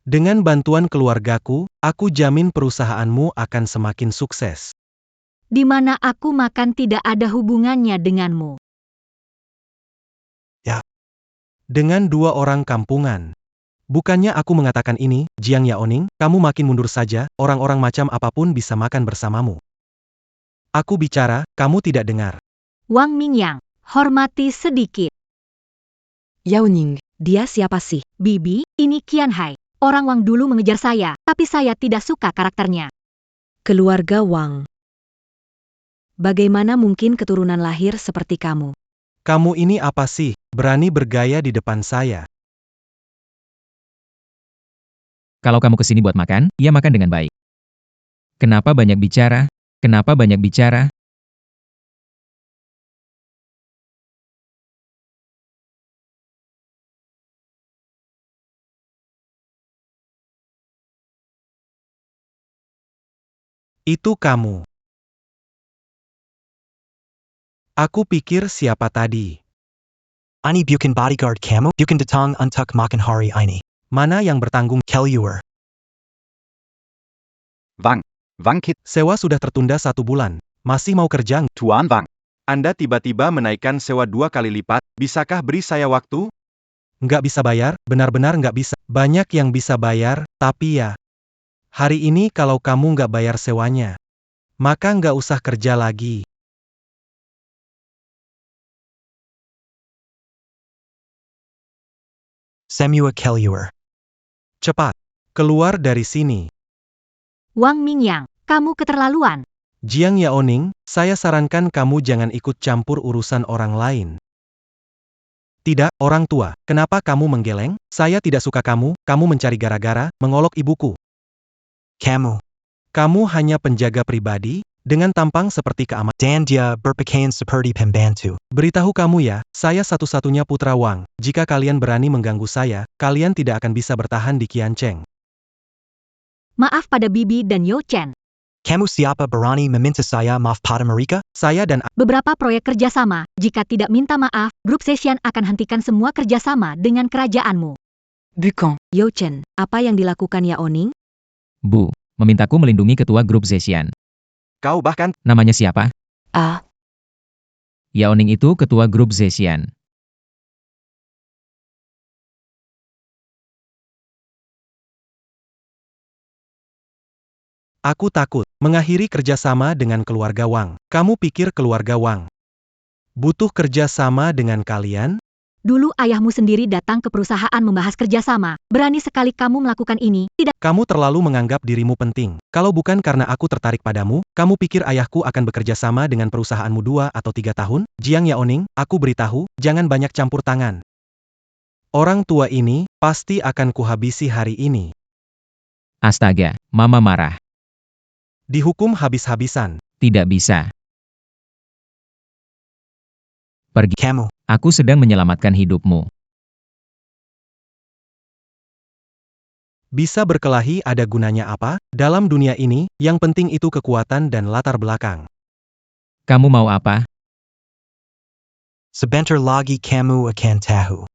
Dengan bantuan keluargaku, aku jamin perusahaanmu akan semakin sukses. Di mana aku makan tidak ada hubungannya denganmu. Dengan dua orang kampungan. Bukannya aku mengatakan ini, Jiang Yaoning, kamu makin mundur saja, orang-orang macam apapun bisa makan bersamamu. Aku bicara, kamu tidak dengar. Wang Mingyang, hormati sedikit. Yaoning. Dia siapa sih? Bibi, ini Qian Hai. Orang Wang dulu mengejar saya, tapi saya tidak suka karakternya. Keluarga Wang. Bagaimana mungkin keturunan lahir seperti kamu? Kamu ini apa sih, berani bergaya di depan saya? Kalau kamu kesini buat makan, ya makan dengan baik. Kenapa banyak bicara? Kenapa banyak bicara? Itu kamu. Aku pikir siapa tadi? Ani bukan bodyguard kamu, bukan datang untuk makan hari ini. Mana yang bertanggung? Keluar. Wang. Wang Kit. Sewa sudah tertunda 1 bulan. Masih mau kerja? Tuan Wang. Anda tiba-tiba menaikkan sewa 2 kali lipat, bisakah beri saya waktu? Nggak bisa bayar, benar-benar nggak bisa. Banyak yang bisa bayar, tapi ya. Hari ini kalau kamu nggak bayar sewanya, maka nggak usah kerja lagi. Semua keluar. Cepat, keluar dari sini. Wang Mingyang, kamu keterlaluan. Jiang Yaoning, saya sarankan kamu jangan ikut campur urusan orang lain. Tidak, orang tua, kenapa kamu menggeleng? Saya tidak suka kamu mencari gara-gara, mengolok ibuku. Kamu hanya penjaga pribadi, dengan tampang seperti keamanan. Dan dia berpakaian seperti pembantu. Beritahu kamu ya, saya satu-satunya putra Wang. Jika kalian berani mengganggu saya, kalian tidak akan bisa bertahan di Qiancheng. Maaf pada Bibi dan Yo Chen. Kamu siapa berani meminta saya maaf pada mereka? Saya dan Beberapa proyek kerjasama, jika tidak minta maaf, grup Zhexian akan hentikan semua kerjasama dengan kerajaanmu. Bukan. Yo Chen, apa yang dilakukan Yaoning? Bu, memintaku melindungi ketua grup Zhexian. Kau bahkan Namanya siapa? Ah, Yaoning itu ketua grup Zhexian. aku takut mengakhiri kerjasama dengan keluarga Wang. Kamu pikir keluarga Wang butuh kerjasama dengan kalian? Dulu ayahmu sendiri datang ke perusahaan membahas kerjasama. Berani sekali kamu melakukan ini, tidak? Kamu terlalu menganggap dirimu penting. Kalau bukan karena aku tertarik padamu, kamu pikir ayahku akan bekerja sama dengan perusahaanmu 2 atau 3 tahun? Jiang Yaoning, aku beritahu, jangan banyak campur tangan. Orang tua ini pasti akan kuhabisi hari ini. Astaga, Mama marah. Dihukum habis-habisan. Tidak bisa. Pergi. Kamu. Aku sedang menyelamatkan hidupmu. Bisa berkelahi ada gunanya apa? Dalam dunia ini, yang penting itu kekuatan dan latar belakang. Kamu mau apa? Sebentar lagi kamu akan tahu.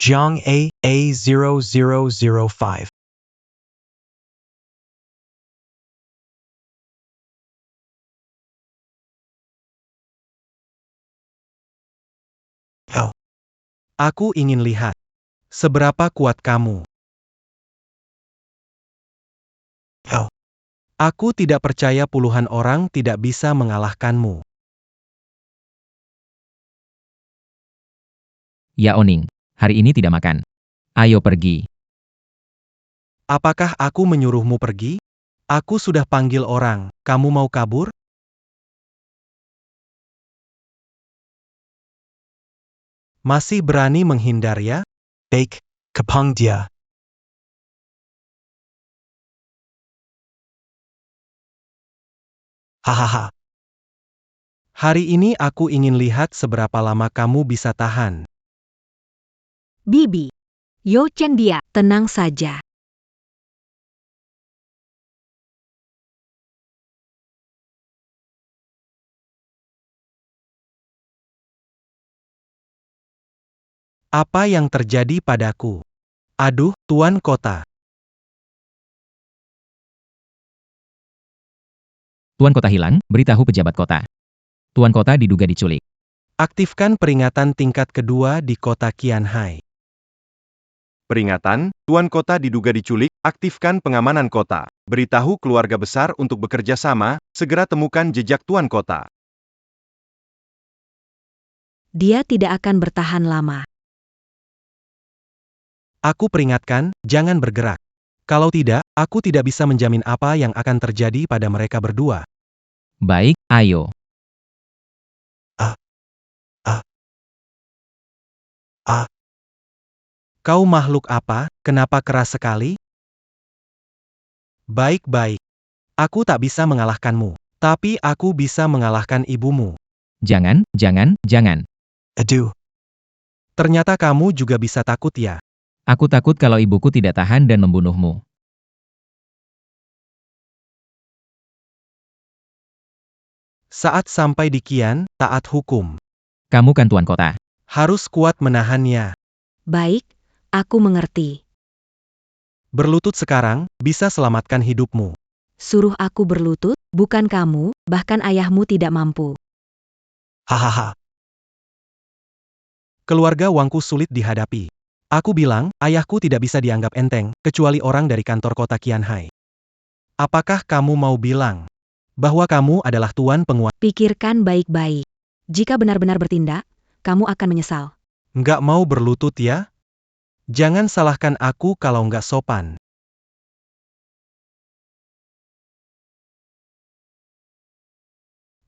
Jiang A0005. Aku ingin lihat seberapa kuat kamu. Aku tidak percaya puluhan orang tidak bisa mengalahkanmu. Yaoning, hari ini tidak makan. Ayo pergi. Apakah aku menyuruhmu pergi? Aku sudah panggil orang, kamu mau kabur? Masih berani menghindar ya? Baik, kepang dia. Hahaha. Hari ini aku ingin lihat seberapa lama kamu bisa tahan. Bibi. Yo Chen dia, tenang saja. Apa yang terjadi padaku? Aduh, Tuan Kota. Tuan kota hilang, beritahu pejabat kota. Tuan kota diduga diculik. Aktifkan peringatan tingkat kedua di kota Qianhai. Peringatan, Tuan Kota diduga diculik, aktifkan pengamanan kota. Beritahu keluarga besar untuk bekerja sama, segera temukan jejak Tuan Kota. Dia tidak akan bertahan lama. Aku peringatkan, jangan bergerak. Kalau tidak, aku tidak bisa menjamin apa yang akan terjadi pada mereka berdua. Baik, ayo. Kau makhluk apa, kenapa keras sekali? Baik-baik. Aku tak bisa mengalahkanmu. Tapi aku bisa mengalahkan ibumu. Jangan, jangan. Aduh. Ternyata kamu juga bisa takut ya. Aku takut kalau ibuku tidak tahan dan membunuhmu. Saat sampai di Qian, taat hukum. Kamu kan tuan kota. Harus kuat menahannya. Baik, aku mengerti. Berlutut sekarang, bisa selamatkan hidupmu. Suruh aku berlutut, bukan kamu, bahkan ayahmu tidak mampu. Hahaha. Keluarga Wangku sulit dihadapi. Aku bilang, ayahku tidak bisa dianggap enteng, kecuali orang dari kantor kota Qianhai. Apakah kamu mau bilang bahwa kamu adalah tuan penguasa? Pikirkan baik-baik. Jika benar-benar bertindak, kamu akan menyesal. Nggak mau berlutut ya? Jangan salahkan aku kalau nggak sopan.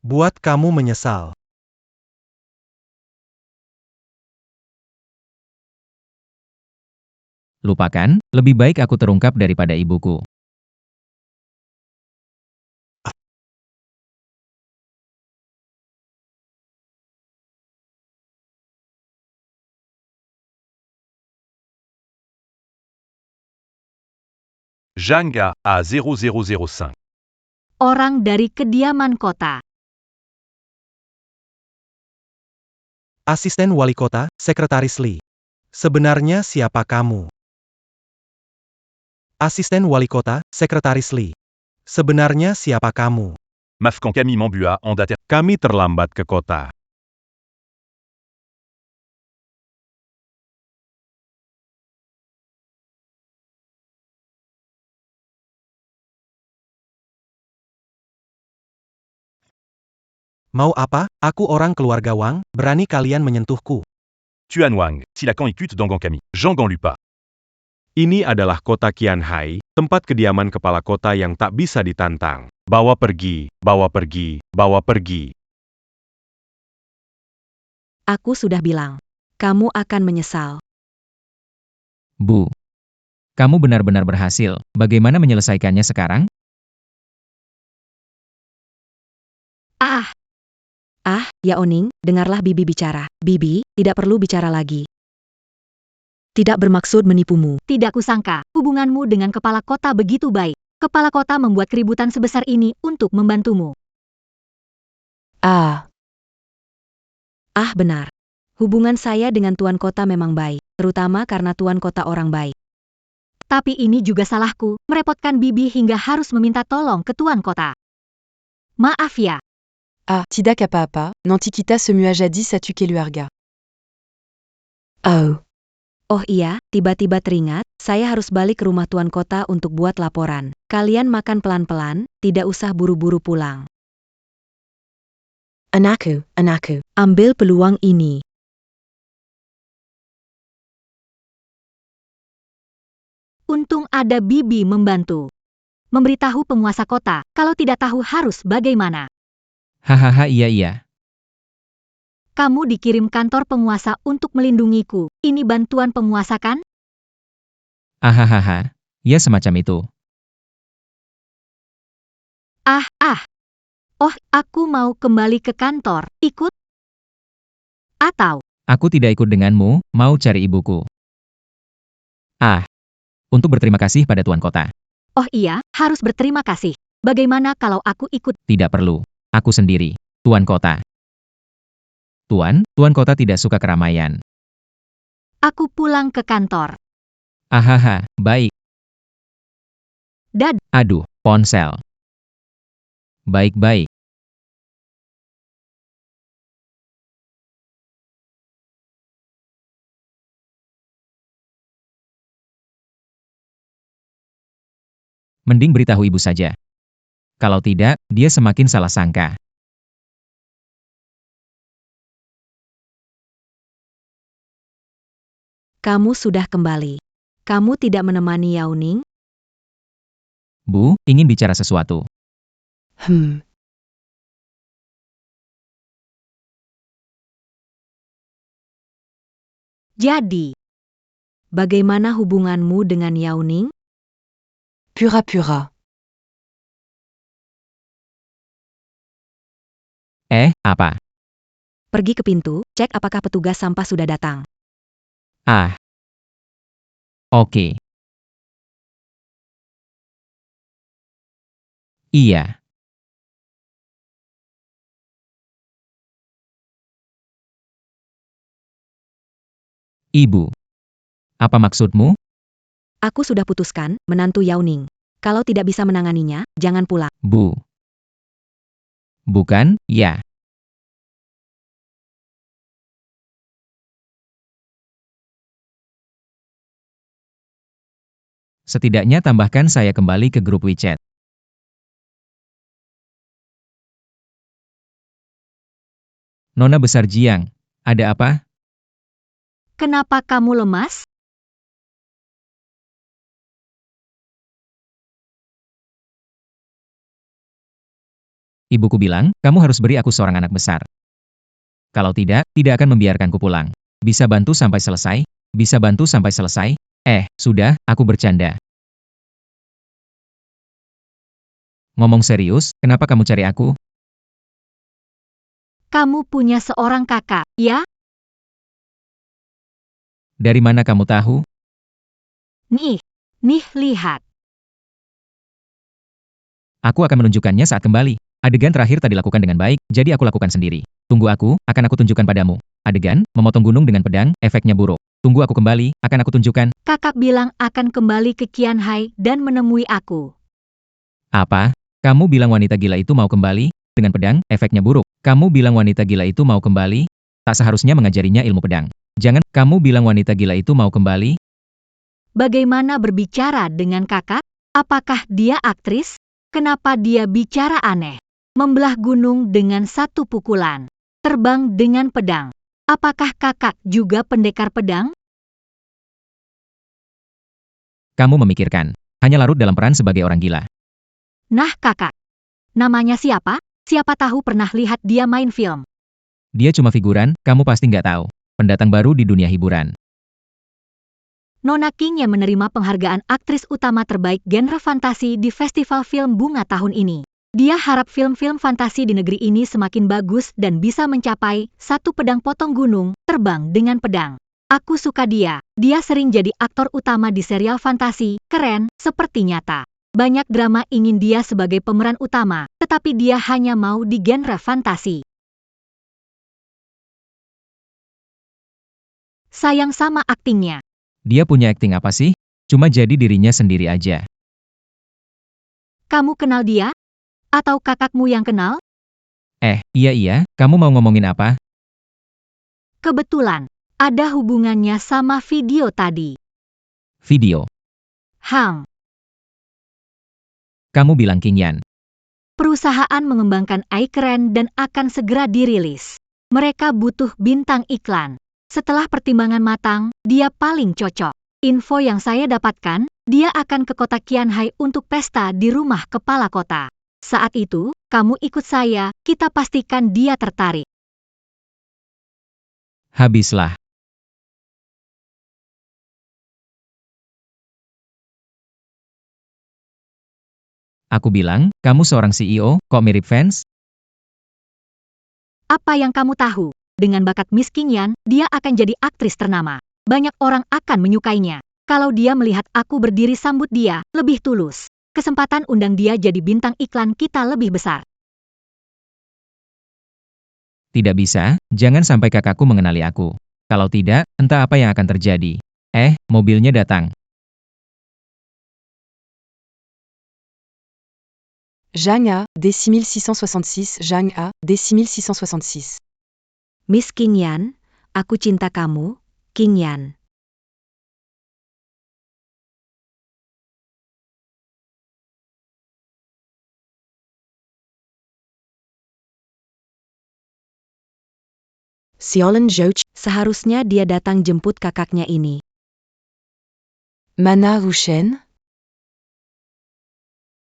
Buat kamu menyesal. Lupakan, lebih baik aku terungkap daripada ibuku. Janga A 0005. Orang dari kediaman kota. Asisten Wali Kota, Sekretaris Lee. Sebenarnya siapa kamu? Asisten Wali Kota, Sekretaris Lee. Sebenarnya siapa kamu? Mafkan Camille Mambua en date. Kami terlambat ke kota. Mau apa? Aku orang keluarga Wang, berani kalian menyentuhku. Tuan Wang, si la Ikut Dangan Kami. Jean Lupa. Ini adalah kota Qianhai, tempat kediaman kepala kota yang tak bisa ditantang. Bawa pergi, bawa pergi, bawa pergi. Aku sudah bilang. Kamu akan menyesal. Bu. Kamu benar-benar berhasil. Bagaimana menyelesaikannya sekarang? Yao Ning, dengarlah Bibi bicara. Bibi, tidak perlu bicara lagi. Tidak bermaksud menipumu. Tidak kusangka, hubunganmu dengan kepala kota begitu baik. Kepala kota membuat keributan sebesar ini untuk membantumu. Benar. Hubungan saya dengan Tuan Kota memang baik, terutama karena Tuan Kota orang baik. Tapi ini juga salahku, merepotkan Bibi hingga harus meminta tolong ke Tuan Kota. Maaf ya. Tidak apa-apa, nanti kita semua jadi satu keluarga. Oh iya, tiba-tiba teringat, saya harus balik ke rumah Tuan Kota untuk buat laporan. Kalian makan pelan-pelan, tidak usah buru-buru pulang. Anakku. Ambil peluang ini. Untung ada Bibi membantu. Memberitahu penguasa kota, kalau tidak tahu harus bagaimana. Hahaha iya. Kamu dikirim kantor penguasa untuk melindungiku. Ini bantuan penguasa kan? Ahahaha. Ya semacam itu. Oh, aku mau kembali ke kantor. Ikut? Atau, Aku tidak ikut denganmu, mau cari ibuku. Untuk berterima kasih pada Tuan Kota. oh iya, harus berterima kasih. Bagaimana kalau aku ikut? Tidak perlu. Aku sendiri. Tuan Kota. Tuan Kota tidak suka keramaian. Aku pulang ke kantor. Ahaha, baik. Aduh, ponsel. Baik. Mending beritahu ibu saja. Kalau tidak, dia semakin salah sangka. Kamu sudah kembali. Kamu tidak menemani Yao Ning? Bu, ingin bicara sesuatu. Jadi, bagaimana hubunganmu dengan Yao Ning? Pura-pura. Apa? Pergi ke pintu, cek apakah petugas sampah sudah datang. Oke. Iya. Ibu. Apa maksudmu? Aku sudah putuskan, menantu Yao Ning. Kalau tidak bisa menanganinya, jangan pulang. Bu. Bukan, ya. Setidaknya tambahkan saya kembali ke grup WeChat. Nona Besar Jiang, ada apa? Kenapa kamu lemas? Ibuku bilang, kamu harus beri aku seorang anak besar. Kalau tidak akan membiarkanku pulang. Bisa bantu sampai selesai? Bisa bantu sampai selesai? Sudah, aku bercanda. Ngomong serius, kenapa kamu cari aku? Kamu punya seorang kakak, ya? Dari mana kamu tahu? Nih, lihat. Aku akan menunjukkannya saat kembali. Adegan terakhir tadi lakukan dengan baik, jadi aku lakukan sendiri. Tunggu akan aku tunjukkan padamu. Adegan, memotong gunung dengan pedang, efeknya buruk. Tunggu aku kembali, akan aku tunjukkan. Kakak bilang akan kembali ke Qianhai dan menemui aku. Apa? Kamu bilang wanita gila itu mau kembali? Dengan pedang, efeknya buruk. Kamu bilang wanita gila itu mau kembali? Tak seharusnya mengajarinya ilmu pedang. Jangan, kamu bilang wanita gila itu mau kembali? Bagaimana berbicara dengan kakak? Apakah dia aktris? Kenapa dia bicara aneh? Membelah gunung dengan satu pukulan. Terbang dengan pedang. Apakah kakak juga pendekar pedang? Kamu memikirkan. Hanya larut dalam peran sebagai orang gila. Nah kakak. Namanya siapa? Siapa tahu pernah lihat dia main film. Dia cuma figuran, kamu pasti nggak tahu. Pendatang baru di dunia hiburan. Nona King yang menerima penghargaan aktris utama terbaik genre fantasi di Festival Film Bunga tahun ini. Dia harap film-film fantasi di negeri ini semakin bagus dan bisa mencapai satu pedang potong gunung, terbang dengan pedang. Aku suka dia. Dia sering jadi aktor utama di serial fantasi, keren, seperti nyata. Banyak drama ingin dia sebagai pemeran utama, tetapi dia hanya mau di genre fantasi. Sayang sama aktingnya. Dia punya akting apa sih? Cuma jadi dirinya sendiri aja. Kamu kenal dia? Atau kakakmu yang kenal? Iya, kamu mau ngomongin apa? Kebetulan, ada hubungannya sama video tadi. Video. Hang, Kamu bilang Qingyan. perusahaan mengembangkan iKeren dan akan segera dirilis. Mereka butuh bintang iklan. Setelah pertimbangan matang, dia paling cocok. Info yang saya dapatkan, dia akan ke kota Qianhai untuk pesta di rumah kepala kota. Saat itu, kamu ikut saya, kita pastikan dia tertarik. Habislah. Aku bilang, kamu seorang CEO, kok mirip fans? Apa yang kamu tahu? Dengan bakat Miss Qingyan, dia akan jadi aktris ternama. Banyak orang akan menyukainya. Kalau dia melihat aku berdiri sambut dia, lebih tulus. Kesempatan undang dia jadi bintang iklan kita lebih besar. Tidak bisa, jangan sampai kakakku mengenali aku. Kalau tidak, entah apa yang akan terjadi. Mobilnya datang. Zhang A, D6666, Zhang A, D6666. Miss Qingyan, aku cinta kamu, Qingyan. Xiaolan Zhouch, Seharusnya dia datang jemput kakaknya ini. Mana Rushen,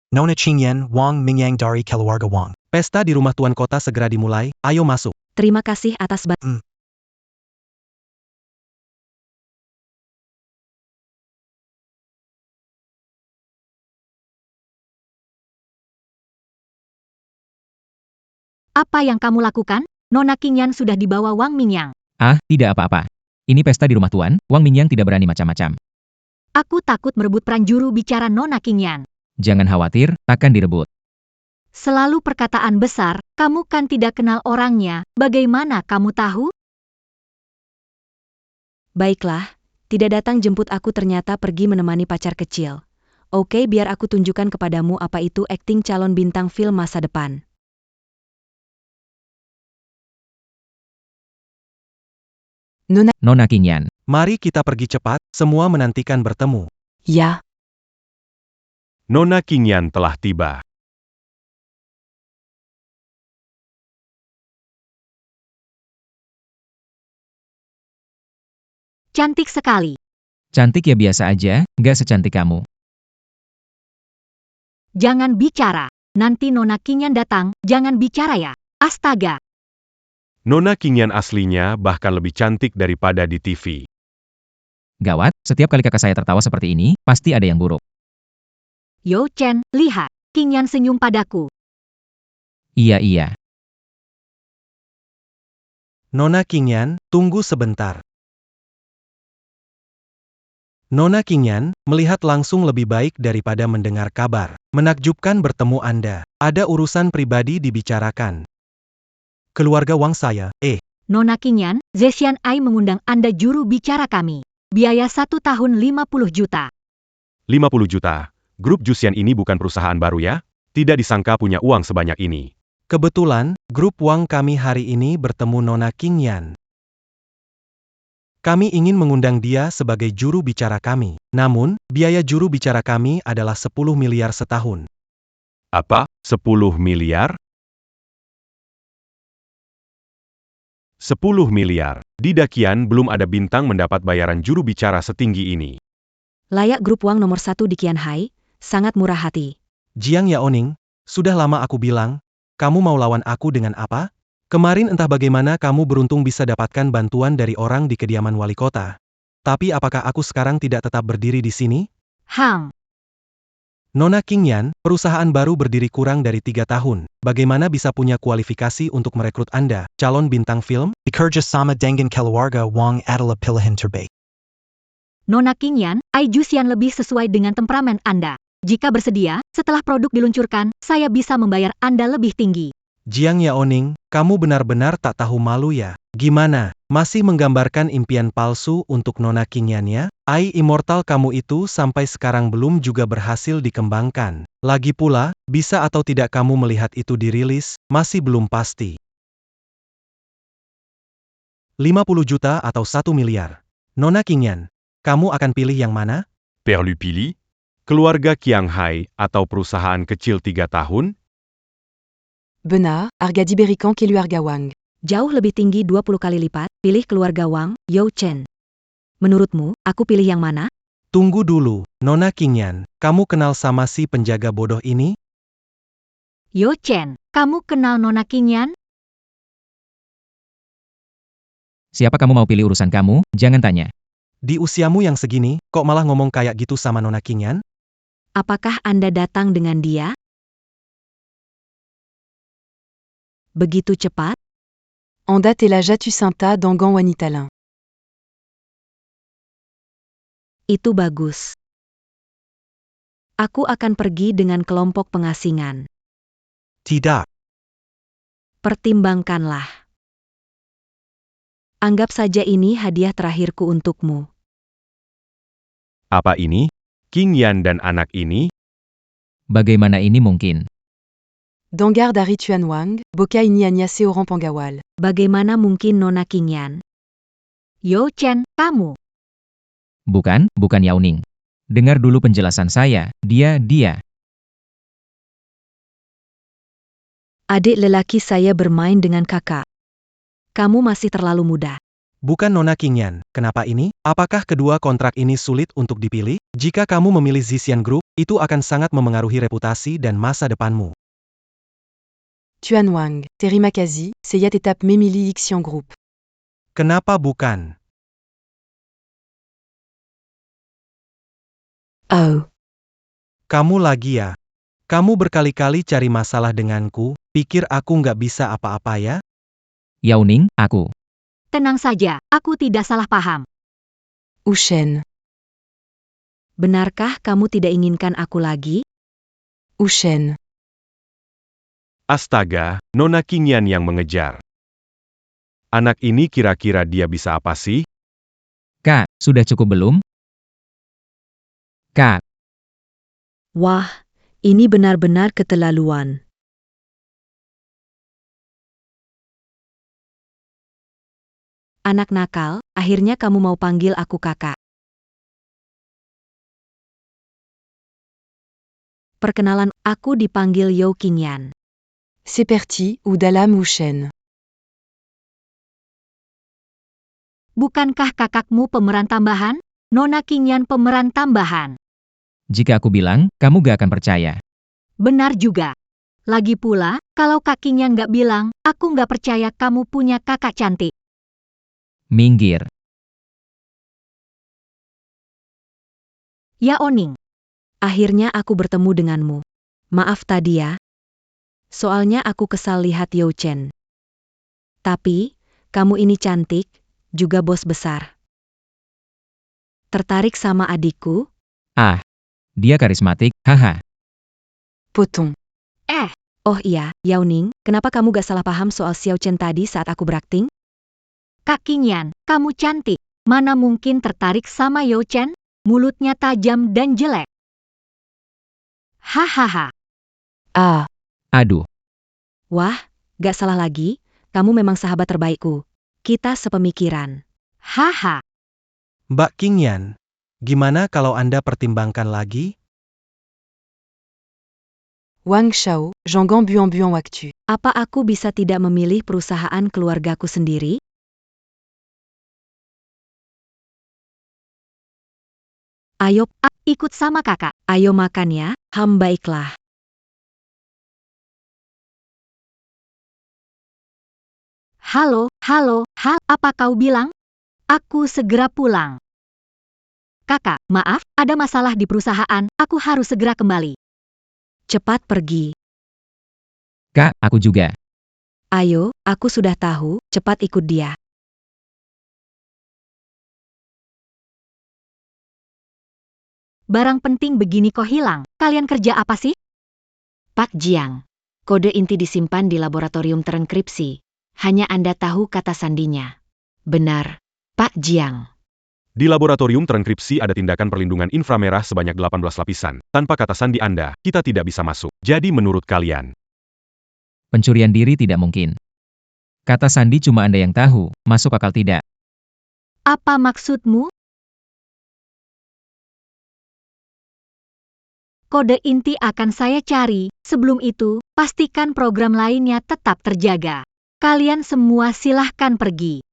Nona Qingyan, Wang Mingyang dari Keluarga Wang. Pesta di rumah tuan kota segera dimulai, ayo masuk. Terima kasih atas Apa yang kamu lakukan? Nona Qingyan sudah dibawa Wang Mingyang. Tidak apa-apa. Ini pesta di rumah tuan, Wang Mingyang tidak berani macam-macam. Aku takut merebut peran juru bicara Nona Qingyan. Jangan khawatir, takkan direbut. Selalu perkataan besar, kamu kan tidak kenal orangnya, bagaimana kamu tahu? Baiklah, tidak datang jemput aku ternyata pergi menemani pacar kecil. Oke, biar aku tunjukkan kepadamu apa itu akting calon bintang film masa depan. Nona Qingyan. Mari kita pergi cepat, semua menantikan bertemu. Ya, Nona Qingyan telah tiba. Cantik sekali. Cantik ya biasa aja, nggak secantik kamu. Jangan bicara. Nanti Nona Qingyan datang, jangan bicara ya. Astaga. Nona Qingyan aslinya bahkan lebih cantik daripada di TV. Gawat, setiap kali kakak saya tertawa seperti ini, pasti ada yang buruk. Yo Chen, lihat. Qingyan senyum padaku. Iya. Nona Qingyan, tunggu sebentar. Nona Qingyan, melihat langsung lebih baik daripada mendengar kabar. Menakjubkan bertemu Anda. Ada urusan pribadi dibicarakan. Keluarga Wang saya, Nona Qingyan, Zetian Ai mengundang Anda juru bicara kami. Biaya 1 tahun 50 juta. 50 juta. Grup Jusian ini bukan perusahaan baru ya? Tidak disangka punya uang sebanyak ini. kebetulan, grup Wang kami hari ini bertemu Nona Qingyan. Kami ingin mengundang dia sebagai juru bicara kami. Namun, biaya juru bicara kami adalah 10 miliar setahun. Apa? 10 miliar? 10 miliar. Di Dakian belum ada bintang mendapat bayaran juru bicara setinggi ini. Layak grup Wang nomor 1 di Qianhai, sangat murah hati. Jiang Yaoning, sudah lama aku bilang, kamu mau lawan aku dengan apa? Kemarin entah bagaimana kamu beruntung bisa dapatkan bantuan dari orang di kediaman wali kota. Tapi apakah aku sekarang tidak tetap berdiri di sini? Hang. Nona Qingyan, perusahaan baru berdiri kurang dari 3 tahun. Bagaimana bisa punya kualifikasi untuk merekrut Anda, calon bintang film? Bekerja sama dengan keluarga Wang adalah pilihan terbaik. Nona Qingyan, Ai Jusian lebih sesuai dengan temperamen Anda. Jika bersedia, setelah produk diluncurkan, saya bisa membayar Anda lebih tinggi. Jiang Yaoning, kamu benar-benar tak tahu malu ya? Gimana? Masih menggambarkan impian palsu untuk Nona Qingyan ya? Ai immortal kamu itu sampai sekarang belum juga berhasil dikembangkan. Lagi pula, bisa atau tidak kamu melihat itu dirilis, masih belum pasti. 50 juta atau 1 miliar. Nona Qingyan, kamu akan pilih yang mana? Perlu pilih? Keluarga Qianhai atau perusahaan kecil 3 tahun? Benar, harga diberikan keluarga Wang. Jauh lebih tinggi 20 kali lipat, pilih keluarga Wang, Yo Chen. Menurutmu, aku pilih yang mana? Tunggu dulu, Nona Qingyan, kamu kenal sama si penjaga bodoh ini? Yo Chen, kamu kenal Nona Qingyan? Siapa kamu mau pilih urusan kamu, jangan tanya. Di usiamu yang segini, kok malah ngomong kayak gitu sama Nona Qingyan? Apakah Anda datang dengan dia? Begitu cepat? Anda telah jatuh cinta dengan wanita lain. Itu bagus. Aku akan pergi dengan kelompok pengasingan. Tidak. Pertimbangkanlah. Anggap saja ini hadiah terakhirku untukmu. Apa ini? Qingyan dan anak ini? Bagaimana ini mungkin? Dangar dari Tuan Wang, boka ini hanya seorang penggawal. Bagaimana mungkin Nona Qingyan? Yo Chen, kamu. Bukan Yaoning. Dengar dulu penjelasan saya, dia. Adik lelaki saya bermain dengan kakak. Kamu masih terlalu muda. Bukan Nona Qingyan, kenapa ini? Apakah kedua kontrak ini sulit untuk dipilih? Jika kamu memilih Zisian Group, itu akan sangat memengaruhi reputasi dan masa depanmu. Tuan Wang, terima kasih, saya tetap memilih Xiong Group. Kenapa bukan? Oh, Kamu lagi ya? Kamu berkali-kali cari masalah denganku, pikir aku nggak bisa apa-apa ya? Yaoning, aku. Tenang saja, aku tidak salah paham. Ushen, Benarkah kamu tidak inginkan aku lagi? Ushen. Astaga, Nona Qingyan yang mengejar. Anak ini kira-kira dia bisa apa sih? Kak, sudah cukup belum? Kak, Wah, ini benar-benar keterlaluan. Anak nakal, akhirnya kamu mau panggil aku kakak. Perkenalan, aku dipanggil Yo Qingyan. C'est parti, ou dalam Ushen. Bukankah kakakmu pemeran tambahan? Nona Qingyan pemeran tambahan. jika aku bilang, kamu gak akan percaya. Benar juga. Lagi pula, kalau kakinya nggak bilang, aku nggak percaya kamu punya kakak cantik. Minggir. Ya Oning. Akhirnya aku bertemu denganmu. Maaf tadi ya. Soalnya aku kesal lihat Yo Chen. Tapi, kamu ini cantik, juga bos besar. Tertarik sama adikku? Ah, dia karismatik, haha. Putung. Oh iya, Yao Ning, kenapa kamu gak salah paham soal Xiao Chen tadi saat aku berakting? Kak Qingyan, kamu cantik. Mana mungkin tertarik sama Yo Chen? Mulutnya tajam dan jelek. Hahaha. Ah, Aduh, Wah, gak salah lagi, kamu memang sahabat terbaikku. Kita sepemikiran. Haha. Mbak Qingyan, gimana kalau Anda pertimbangkan lagi? Wang Shao, Jeonggang Buan Waktu. Apa aku bisa tidak memilih perusahaan keluargaku sendiri? Ayo, ikut sama kakak. Ayo makan ya, baiklah. Halo, apa kau bilang? Aku segera pulang. Kakak, maaf, ada masalah di perusahaan, aku harus segera kembali. Cepat pergi. Kak, aku juga. Ayo, aku sudah tahu, cepat ikut dia. Barang penting begini kok hilang, kalian kerja apa sih? Pak Jiang. Kode inti disimpan di laboratorium terenkripsi. Hanya Anda tahu kata sandinya. Benar, Pak Jiang. Di laboratorium terenkripsi ada tindakan perlindungan inframerah sebanyak 18 lapisan. Tanpa kata sandi Anda, kita tidak bisa masuk. Jadi menurut kalian, Pencurian diri tidak mungkin. Kata sandi cuma Anda yang tahu, masuk akal tidak. Apa maksudmu? Kode inti akan saya cari, sebelum itu, pastikan program lainnya tetap terjaga. Kalian semua silahkan pergi.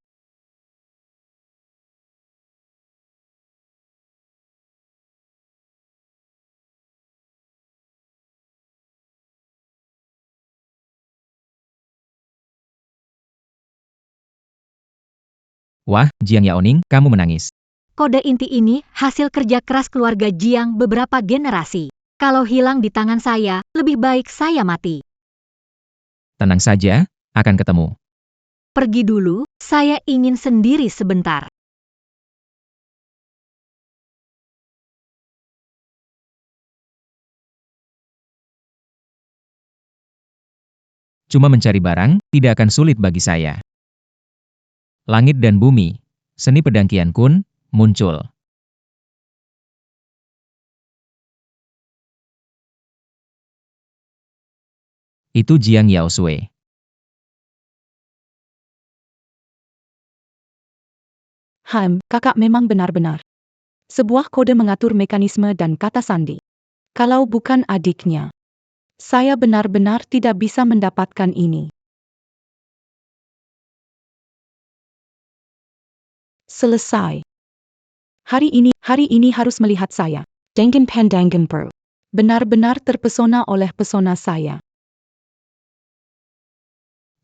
Wah, Jiang Yaoning, kamu menangis. Kode inti ini hasil kerja keras keluarga Jiang beberapa generasi. Kalau hilang di tangan saya, lebih baik saya mati. Tenang saja, akan ketemu. Pergi dulu, saya ingin sendiri sebentar. Cuma mencari barang, tidak akan sulit bagi saya. Langit dan bumi, seni pedang Qian Kun, muncul. Itu Jiang Yao Sui. Kakak memang benar-benar. Sebuah kode mengatur mekanisme dan kata sandi. Kalau bukan adiknya, saya benar-benar tidak bisa mendapatkan ini. Selesai. Hari ini harus melihat saya. Dangan Pandangan Pro. Benar-benar terpesona oleh pesona saya.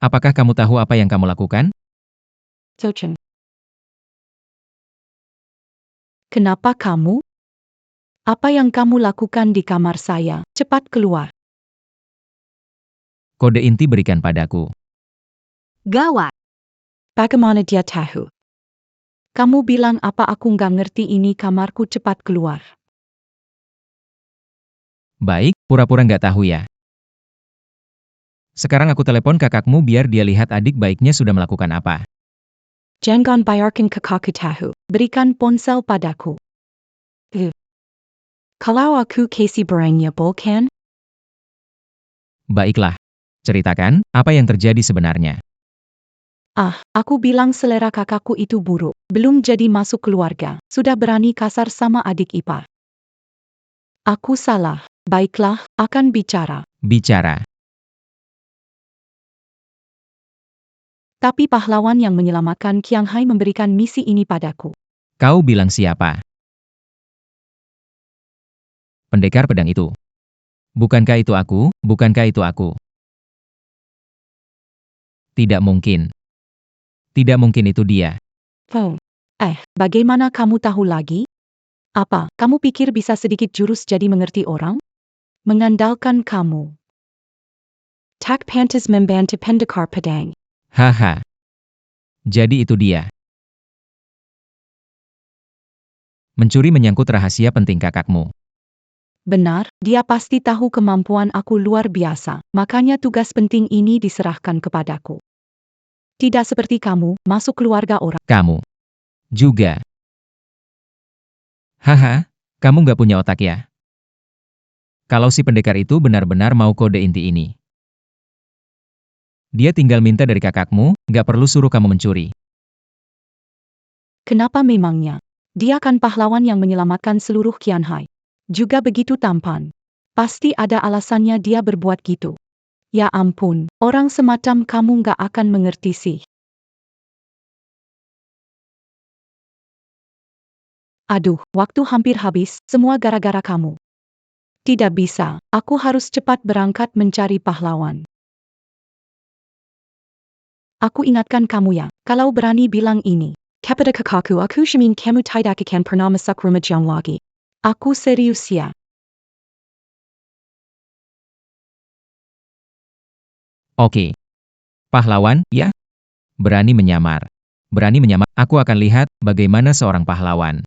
Apakah kamu tahu apa yang kamu lakukan? Tochen. Kenapa kamu? Apa yang kamu lakukan di kamar saya? Cepat keluar. Kode inti berikan padaku. Gawat. Bagaimana dia tahu? Kamu bilang apa aku nggak ngerti ini kamarku, cepat keluar. Baik, pura-pura nggak tahu ya. Sekarang aku telepon kakakmu biar dia lihat adik baiknya sudah melakukan apa. Jangan biarkan kakakku tahu. Berikan ponsel padaku. Kalau aku kasih barangnya bukan? Baiklah. Ceritakan, apa yang terjadi sebenarnya. Aku bilang selera kakakku itu buruk. Belum jadi masuk keluarga. Sudah berani kasar sama adik ipar. Aku salah. Baiklah, akan bicara. Bicara. Tapi pahlawan yang menyelamatkan Qiang Hai memberikan misi ini padaku. Kau bilang siapa? Pendekar pedang itu. Bukankah itu aku? Bukankah itu aku? Tidak mungkin. Tidak mungkin itu dia. Oh. Bagaimana kamu tahu lagi? Apa, kamu pikir bisa sedikit jurus jadi mengerti orang? Mengandalkan kamu. Tak pantas membantu pendekar pedang. Haha. Jadi itu dia. Mencuri menyangkut rahasia penting kakakmu. Benar, dia pasti tahu kemampuan aku luar biasa, makanya tugas penting ini diserahkan kepadaku. Tidak seperti kamu, masuk keluarga orang. Kamu. Juga. Haha, kamu nggak punya otak ya? Kalau si pendekar itu benar-benar mau kode inti ini. Dia tinggal minta dari kakakmu, nggak perlu suruh kamu mencuri. Kenapa memangnya? Dia kan pahlawan yang menyelamatkan seluruh Qianhai. Juga begitu tampan. Pasti ada alasannya dia berbuat gitu. Ya ampun, orang semacam kamu nggak akan mengerti sih. Aduh, waktu hampir habis, semua gara-gara kamu. Tidak bisa, aku harus cepat berangkat mencari pahlawan. Aku ingatkan kamu ya, kalau berani bilang ini. Kepada kakakku aku jamin kamu tidak akan pernah masuk rumah Jiang lagi. Aku serius ya. Oke. Pahlawan, ya? Berani menyamar. Berani menyamar. Aku akan lihat bagaimana seorang pahlawan.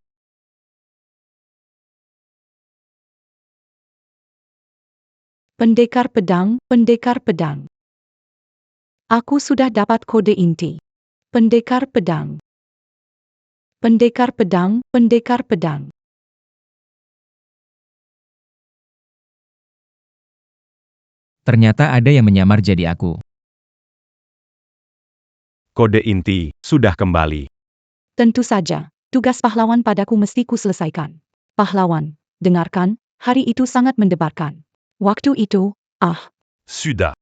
Pendekar pedang, pendekar pedang. Aku sudah dapat kode inti. Pendekar pedang. Pendekar pedang, pendekar pedang. Ternyata ada yang menyamar jadi aku. Kode inti sudah kembali. Tentu saja, tugas pahlawan padaku mesti ku selesaikan. Pahlawan, dengarkan, hari itu sangat mendebarkan. Waktu itu, Sudah.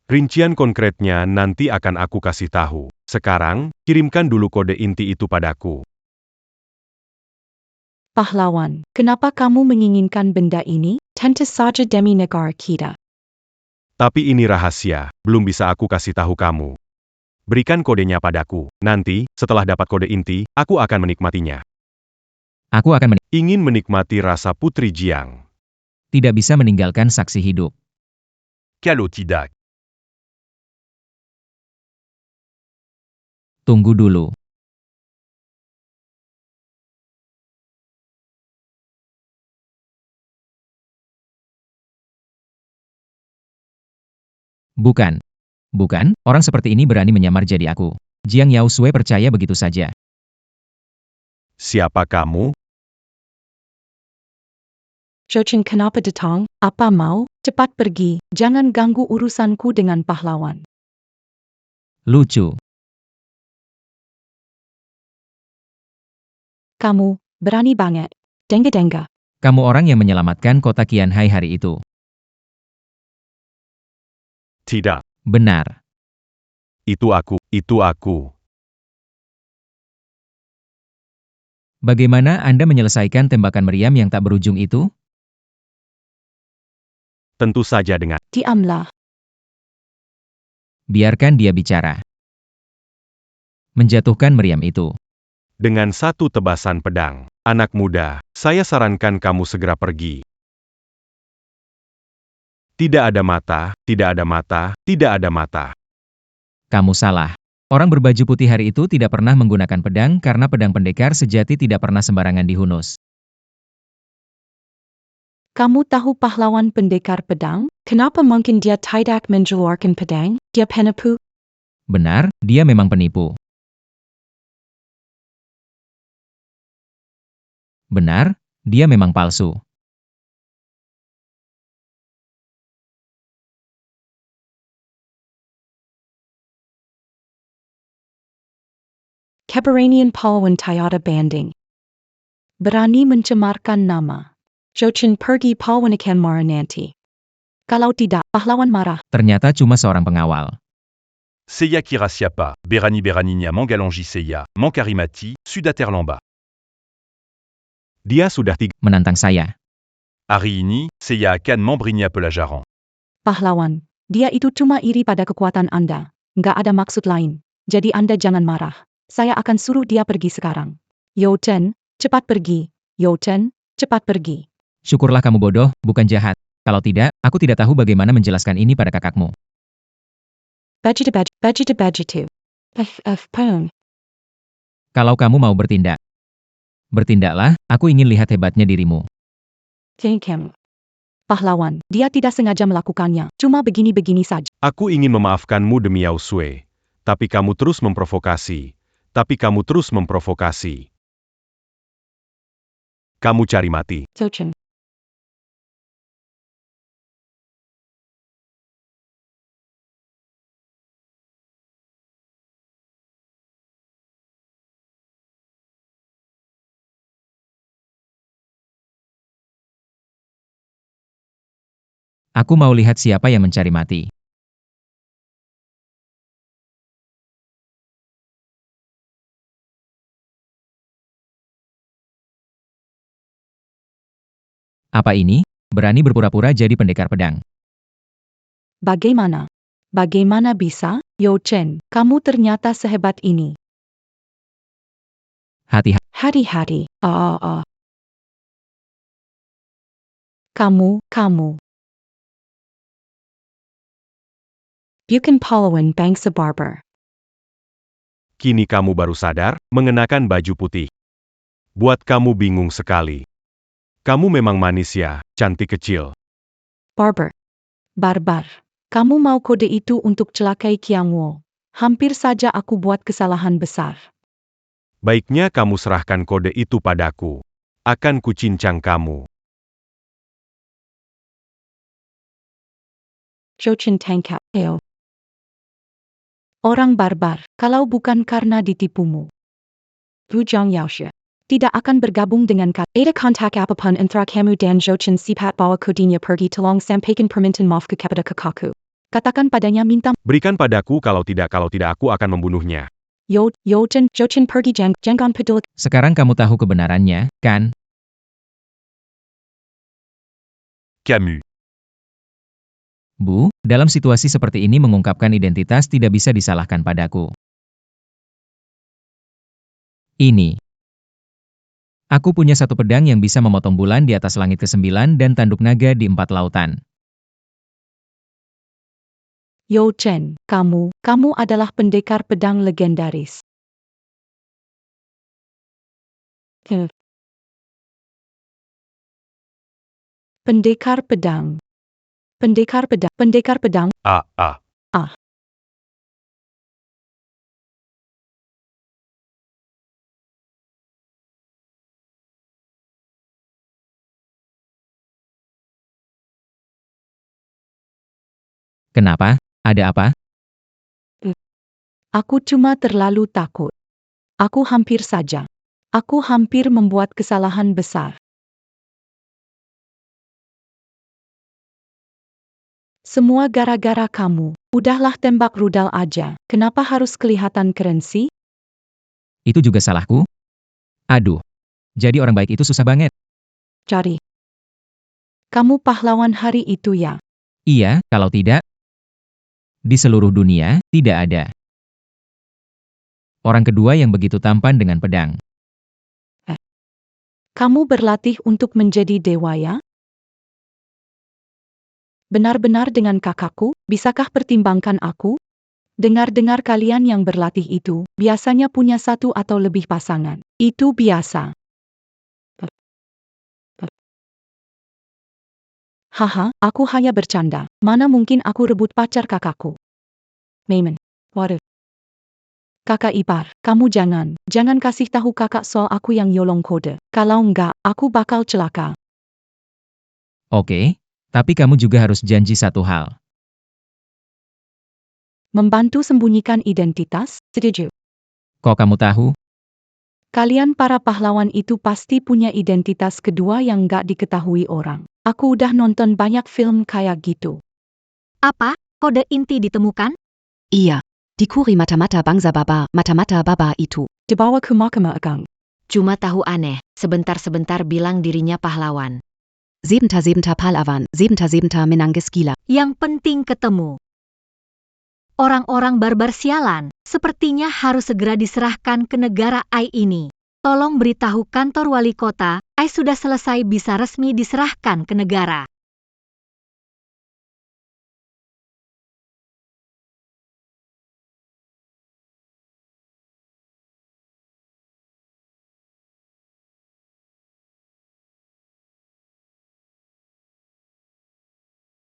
Rincian konkretnya nanti akan aku kasih tahu. Sekarang, kirimkan dulu kode inti itu padaku. pahlawan, kenapa kamu menginginkan benda ini? Tentu saja demi negara kita. Tapi ini rahasia, belum bisa aku kasih tahu kamu. Berikan kodenya padaku. Nanti, setelah dapat kode inti, aku akan menikmatinya. Aku akan Ingin menikmati rasa Putri Jiang. tidak bisa meninggalkan saksi hidup. Kalau tidak. Tunggu dulu. Bukan. Bukan, orang seperti ini berani menyamar jadi aku. Jiang Yao Sui percaya begitu saja. Siapa kamu? Zhouchen kenapa datang? Apa mau? Cepat pergi, jangan ganggu urusanku dengan pahlawan. Lucu. Kamu, berani banget. Denga-denga. Kamu orang yang menyelamatkan kota Qianhai hari itu. Tidak. Benar. Itu aku, itu aku. Bagaimana Anda menyelesaikan tembakan meriam yang tak berujung itu? Tentu saja dengan Diamlah. Biarkan dia bicara. Menjatuhkan meriam itu. dengan satu tebasan pedang. Anak muda, saya sarankan kamu segera pergi. Tidak ada mata, tidak ada mata, tidak ada mata. Kamu salah. Orang berbaju putih hari itu tidak pernah menggunakan pedang karena pedang pendekar sejati tidak pernah sembarangan dihunus. Kamu tahu pahlawan pendekar pedang? Kenapa mungkin dia tidak mengeluarkan pedang? Dia penipu. Benar, dia memang penipu. Benar, dia memang palsu. Keberanian pahlawan tiada banding. Berani mencemarkan nama. Zhouchen pergi pahlawan akan marah nanti. Kalau tidak, pahlawan marah. Ternyata cuma seorang pengawal. Seiya Kirasiapa, Berani Beraninya Mangalongi Seiya, Mankarimati, Sudaterlamba. Dia sudah 3 Menantang saya. Hari ini, Seiya akan memberinya pelajaran. Pahlawan, dia itu cuma iri pada kekuatan Anda. Nggak ada maksud lain. Jadi Anda jangan marah. Saya akan suruh dia pergi sekarang. Yo Chen, cepat pergi. Yo Chen, cepat pergi. Syukurlah kamu bodoh, bukan jahat. Kalau tidak, aku tidak tahu bagaimana menjelaskan ini pada kakakmu. Bajitu. Pong. Kalau kamu mau bertindak, bertindaklah, aku ingin lihat hebatnya dirimu. Kem. Pahlawan, dia tidak sengaja melakukannya. Cuma begini-begini saja. Aku ingin memaafkanmu demi Yao Sui. Tapi kamu terus memprovokasi. Kamu cari mati. Chen. Aku mau lihat siapa yang mencari mati. Apa ini? Berani berpura-pura jadi pendekar pedang. Bagaimana? Bagaimana bisa? Yo Chen, kamu ternyata sehebat ini. Hati-hati. Hari-hari. Kamu. Bukan pahlawan bangsa barbar. Kini kamu baru sadar, mengenakan baju putih. Buat kamu bingung sekali. Kamu memang manis ya, cantik kecil. Barbar. Kamu mau kode itu untuk celakai Qiang Wo. Hampir saja aku buat kesalahan besar. Baiknya kamu serahkan kode itu padaku. Akan kucincang kamu. Jochin tangkap. Orang barbar, kalau bukan karena ditipumu. Bujang Yaoxue. Tidak akan bergabung dengan kata. Ada kontak apapun antara kamu dan Jochin sipat bawa kodinya pergi tolong sampaikan permintaan maaf ke kepada kakakku. Katakan padanya minta. Berikan padaku kalau tidak aku akan membunuhnya. Jochin pergi jangan peduli. Sekarang kamu tahu kebenarannya, kan? Camus. Bu, dalam situasi seperti ini mengungkapkan identitas tidak bisa disalahkan padaku. Ini. Aku punya satu pedang yang bisa memotong bulan di atas langit ke-9 dan tanduk naga di 4 lautan. Yo Chen, kamu adalah pendekar pedang legendaris. Pendekar pedang. Kenapa? Ada apa? Aku cuma terlalu takut. Aku hampir membuat kesalahan besar. Semua gara-gara kamu. Udahlah tembak rudal aja. Kenapa harus kelihatan keren sih? Itu juga salahku? Aduh. Jadi orang baik itu susah banget. Cari. Kamu pahlawan hari itu ya? Iya, kalau tidak, di seluruh dunia, tidak ada orang kedua yang begitu tampan dengan pedang. Kamu berlatih untuk menjadi dewa ya? Benar-benar dengan kakakku, bisakah pertimbangkan aku? Dengar-dengar kalian yang berlatih itu, biasanya punya 1 atau lebih pasangan. Itu biasa. Haha, aku hanya bercanda. Mana mungkin aku rebut pacar kakakku? Meimen. Waduh. Kakak ipar, kamu jangan kasih tahu kakak soal aku yang nyolong kode. Kalau enggak, aku bakal celaka. Oke, tapi kamu juga harus janji satu hal. Membantu sembunyikan identitas, setuju. Kok kamu tahu? Kalian para pahlawan itu pasti punya identitas kedua yang enggak diketahui orang. Aku udah nonton banyak film kayak gitu. Apa? Kode inti ditemukan? Iya. Di kuri mata-mata bangsa mata-mata baba itu. Dibawa ke mahkamah agung. Cuma tahu aneh, sebentar-sebentar bilang dirinya pahlawan. Sebenta pahlawan, sebenta menangis gila. Yang penting ketemu. Orang-orang barbar sialan, sepertinya harus segera diserahkan ke negara AI ini. Tolong beritahu kantor wali kota, AI sudah selesai bisa resmi diserahkan ke negara.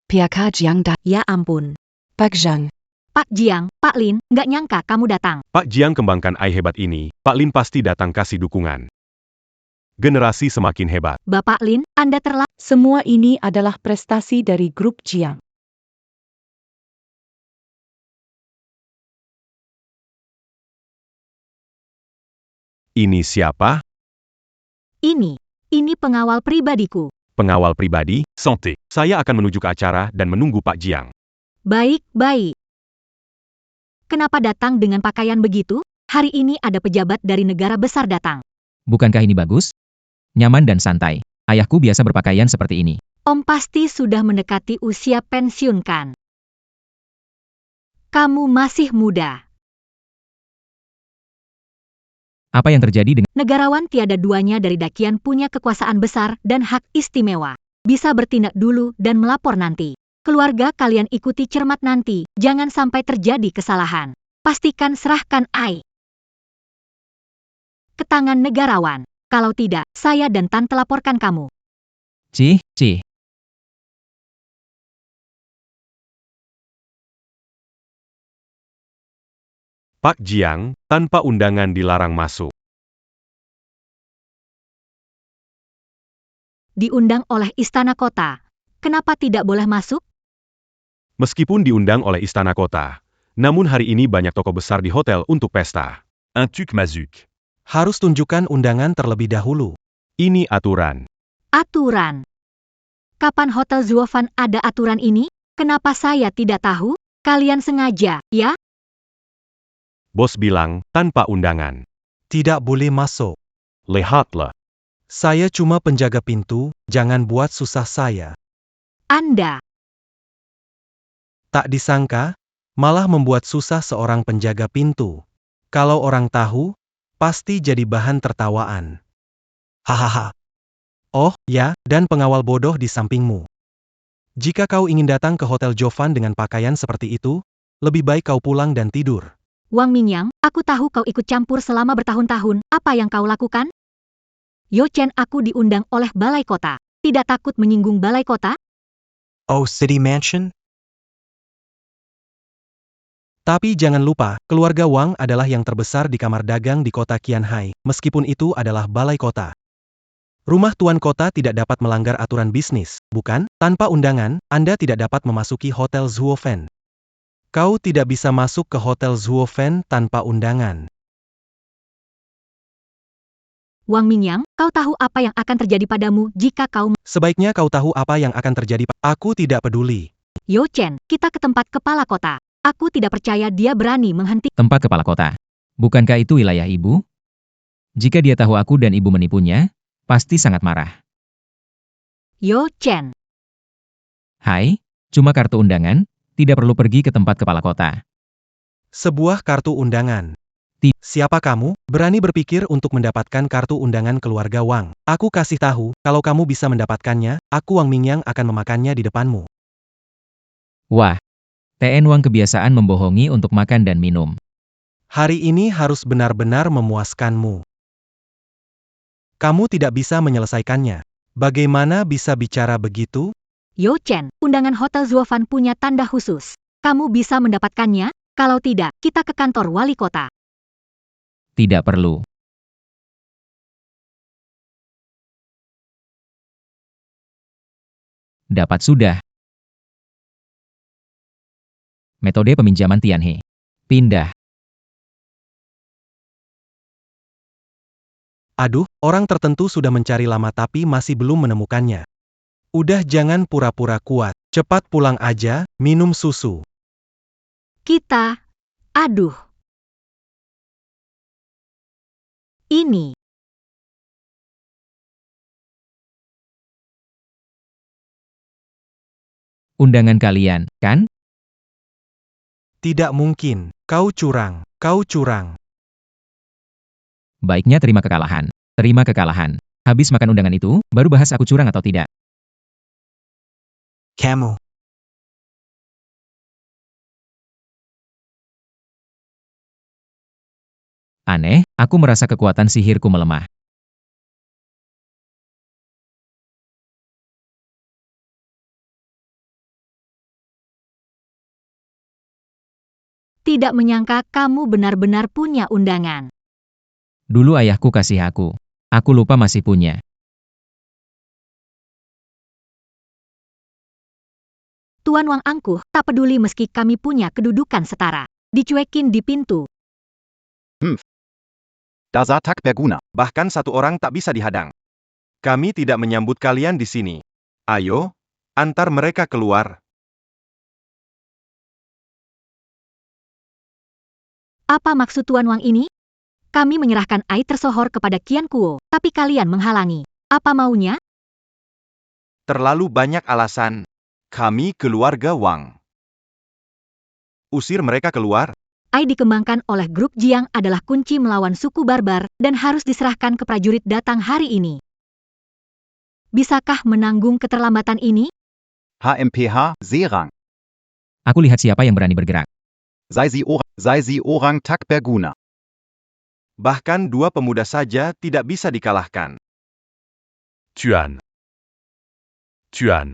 PK Jiang Ya ampun. Pak Jiang. Pak Jiang, Pak Lin, nggak nyangka kamu datang. Pak Jiang kembangkan AI hebat ini, Pak Lin pasti datang kasih dukungan. Generasi semakin hebat. Bapak Lin, Anda Semua ini adalah prestasi dari grup Jiang. Ini siapa? Ini pengawal pribadiku. Pengawal pribadi? Santé. Saya akan menuju ke acara dan menunggu Pak Jiang. Baik. Kenapa datang dengan pakaian begitu? Hari ini ada pejabat dari negara besar datang. Bukankah ini bagus? Nyaman dan santai. Ayahku biasa berpakaian seperti ini. Om pasti sudah mendekati usia pensiun kan? Kamu masih muda. Apa yang terjadi dengan Negarawan tiada duanya dari dakian punya kekuasaan besar dan hak istimewa. Bisa bertindak dulu dan melapor nanti. Keluarga kalian ikuti cermat nanti, jangan sampai terjadi kesalahan. Pastikan serahkan AI ke tangan negarawan. Kalau tidak, saya dan Tante laporkan kamu. Cih. Pak Jiang, tanpa undangan dilarang masuk. Diundang oleh istana kota. Kenapa tidak boleh masuk? Meskipun diundang oleh istana kota, namun hari ini banyak toko besar di hotel untuk pesta. Un tuk mazuk. Harus tunjukkan undangan terlebih dahulu. Ini aturan. Aturan. Kapan Hotel Zuovan ada aturan ini? Kenapa saya tidak tahu? Kalian sengaja, ya? Bos bilang, tanpa undangan. Tidak boleh masuk. Lihatlah. Saya cuma penjaga pintu, jangan buat susah saya. Anda. Tak disangka, malah membuat susah seorang penjaga pintu. Kalau orang tahu, pasti jadi bahan tertawaan. Hahaha. Oh, ya, dan pengawal bodoh di sampingmu. Jika kau ingin datang ke Hotel Jovan dengan pakaian seperti itu, lebih baik kau pulang dan tidur. Wang Mingyang, aku tahu kau ikut campur selama bertahun-tahun. Apa yang kau lakukan? Yo Chen, aku diundang oleh balai kota. Tidak takut menyinggung balai kota? Oh, City Mansion? Tapi jangan lupa, keluarga Wang adalah yang terbesar di kamar dagang di kota Qianhai, meskipun itu adalah balai kota. Rumah tuan kota tidak dapat melanggar aturan bisnis, bukan? Tanpa undangan, Anda tidak dapat memasuki Hotel Zuofen. Kau tidak bisa masuk ke Hotel Zuofen tanpa undangan. Wang Mingyang, kau tahu apa yang akan terjadi padamu jika kau... Sebaiknya kau tahu apa yang akan terjadi. Aku tidak peduli. Yo Chen, kita ke tempat kepala kota. Aku tidak percaya dia berani menghentikan... Tempat kepala kota. Bukankah itu wilayah ibu? Jika dia tahu aku dan ibu menipunya, pasti sangat marah. Yo Chen. Hai, cuma kartu undangan, tidak perlu pergi ke tempat kepala kota. Sebuah kartu undangan. Siapa kamu? Berani berpikir untuk mendapatkan kartu undangan keluarga Wang. Aku kasih tahu, kalau kamu bisa mendapatkannya, aku Wang Mingyang akan memakannya di depanmu. Wah, TN Wang kebiasaan membohongi untuk makan dan minum. Hari ini harus benar-benar memuaskanmu. Kamu tidak bisa menyelesaikannya. Bagaimana bisa bicara begitu? Yo Chen, undangan Hotel Zuovan punya tanda khusus. Kamu bisa mendapatkannya? Kalau tidak, kita ke kantor wali kota. Tidak perlu. Dapat sudah. Metode peminjaman Tianhe. Pindah. Aduh, orang tertentu sudah mencari lama tapi masih belum menemukannya. Udah jangan pura-pura kuat. Cepat pulang aja, minum susu. Kita Aduh. Ini. Undangan kalian, kan? Tidak mungkin. Kau curang. Kau curang. Baiknya terima kekalahan. Terima kekalahan. Habis makan undangan itu, baru bahas aku curang atau tidak. Kamu. Aneh, aku merasa kekuatan sihirku melemah. Tidak menyangka kamu benar-benar punya undangan. Dulu ayahku kasih aku. Aku lupa masih punya. Tuan Wang angkuh, tak peduli meski kami punya kedudukan setara. Dicuekin di pintu. Dasa tak berguna. Bahkan satu orang tak bisa dihadang. Kami tidak menyambut kalian di sini. Ayo, antar mereka keluar. Apa maksud Tuan Wang ini? Kami menyerahkan Ai tersohor kepada Qian Kuo, tapi kalian menghalangi. Apa maunya? Terlalu banyak alasan. Kami keluarga Wang. Usir mereka keluar. Ai dikembangkan oleh grup Jiang adalah kunci melawan suku barbar dan harus diserahkan ke prajurit datang hari ini. Bisakah menanggung keterlambatan ini? HMPH, Serang. Aku lihat siapa yang berani bergerak. Sei sie orang tak berguna. Bahkan dua pemuda saja tidak bisa dikalahkan. Tuan. Tuan.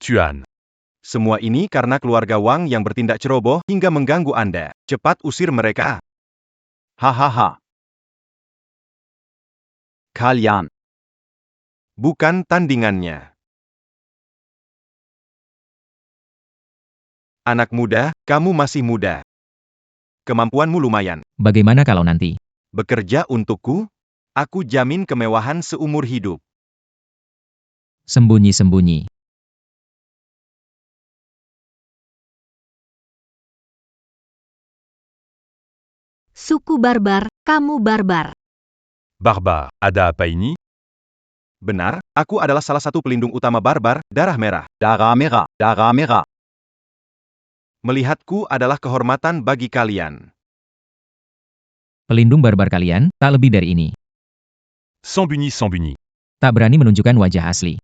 Tuan. Semua ini karena keluarga Wang yang bertindak ceroboh hingga mengganggu Anda. Cepat usir mereka. Hahaha. Kalian. Bukan tandingannya. Anak muda, kamu masih muda. Kemampuanmu lumayan. Bagaimana kalau nanti? Bekerja untukku? Aku jamin kemewahan seumur hidup. Sembunyi-sembunyi. Suku barbar, kamu barbar. Barbar, ada apa ini? Benar, aku adalah salah satu pelindung utama barbar, darah merah. Darah merah, darah merah. Melihatku adalah kehormatan bagi kalian. Pelindung barbar kalian, tak lebih dari ini. Sambunyi, sambunyi. Tak berani menunjukkan wajah asli.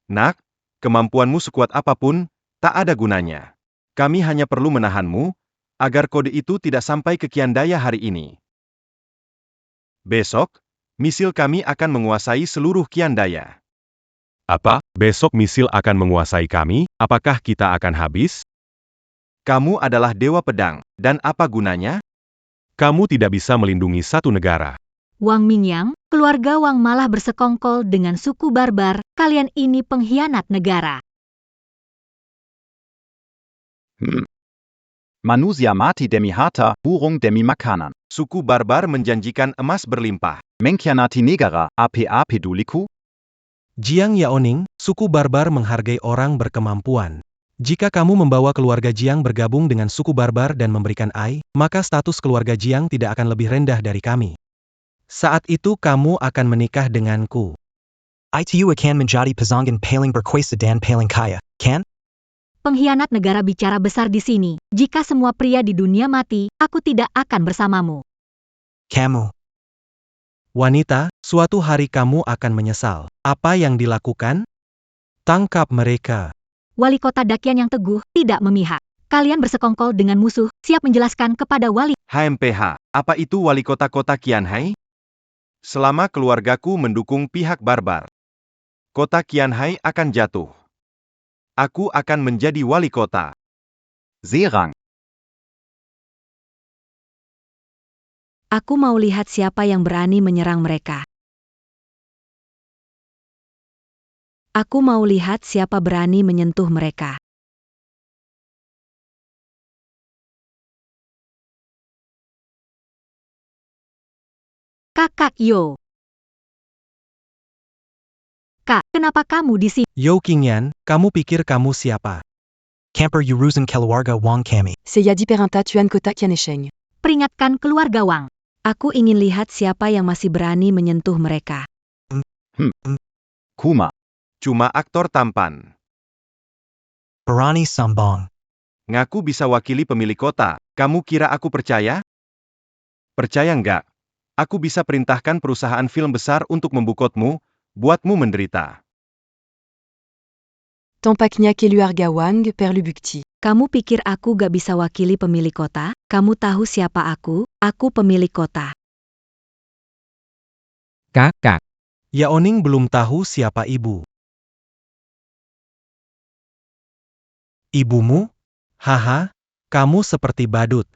Nak, kemampuanmu sekuat apapun, tak ada gunanya. Kami hanya perlu menahanmu, agar kode itu tidak sampai ke Qian Daya hari ini. Besok, misil kami akan menguasai seluruh Qian Daya. Apa? Besok misil akan menguasai kami? Apakah kita akan habis? Kamu adalah dewa pedang, dan apa gunanya? Kamu tidak bisa melindungi satu negara. Wang Mingyang, keluarga Wang malah bersekongkol dengan suku barbar, kalian ini pengkhianat negara. Manusia mati demi harta, burung demi makanan. Suku barbar menjanjikan emas berlimpah. Mengkhianati negara, apa peduliku? Jiang Yaoning, suku barbar menghargai orang berkemampuan. Jika kamu membawa keluarga Jiang bergabung dengan suku barbar dan memberikan Ai, maka status keluarga Jiang tidak akan lebih rendah dari kami. Saat itu kamu akan menikah denganku. Itu akan menjadi pasangan paling berkuasa dan paling kaya, kan? Pengkhianat negara bicara besar di sini. Jika semua pria di dunia mati, aku tidak akan bersamamu. Kamu. Wanita, suatu hari kamu akan menyesal. Apa yang dilakukan? Tangkap mereka. Wali kota Dakian yang teguh, tidak memihak. Kalian bersekongkol dengan musuh, siap menjelaskan kepada wali. HMPH, apa itu wali kota Qianhai? Selama keluargaku mendukung pihak barbar, kota Qianhai akan jatuh. Aku akan menjadi wali kota. Serang. Aku mau lihat siapa yang berani menyerang mereka. Aku mau lihat siapa berani menyentuh mereka. Kakak Yo. Kak, kenapa kamu di sini? Yo Qingyan, kamu pikir kamu siapa? Camper Yuruzen Keluarga Wang Kami. Seya diperintah Tuan Kota Kianesheng. Peringatkan keluarga Wang. Aku ingin lihat siapa yang masih berani menyentuh mereka. Kuma. Cuma aktor tampan. Barani Sambong. Ngaku bisa wakili pemilik kota. Kamu kira aku percaya? Percaya nggak? Aku bisa perintahkan perusahaan film besar untuk membukotmu, buatmu menderita. Tampaknya Keluarga Wang perlu bukti. Kamu pikir aku gak bisa wakili pemilik kota? Kamu tahu siapa aku? Aku pemilik kota. Kakak. Yao Ning belum tahu siapa ibu. Ibumu? Haha, kamu seperti badut.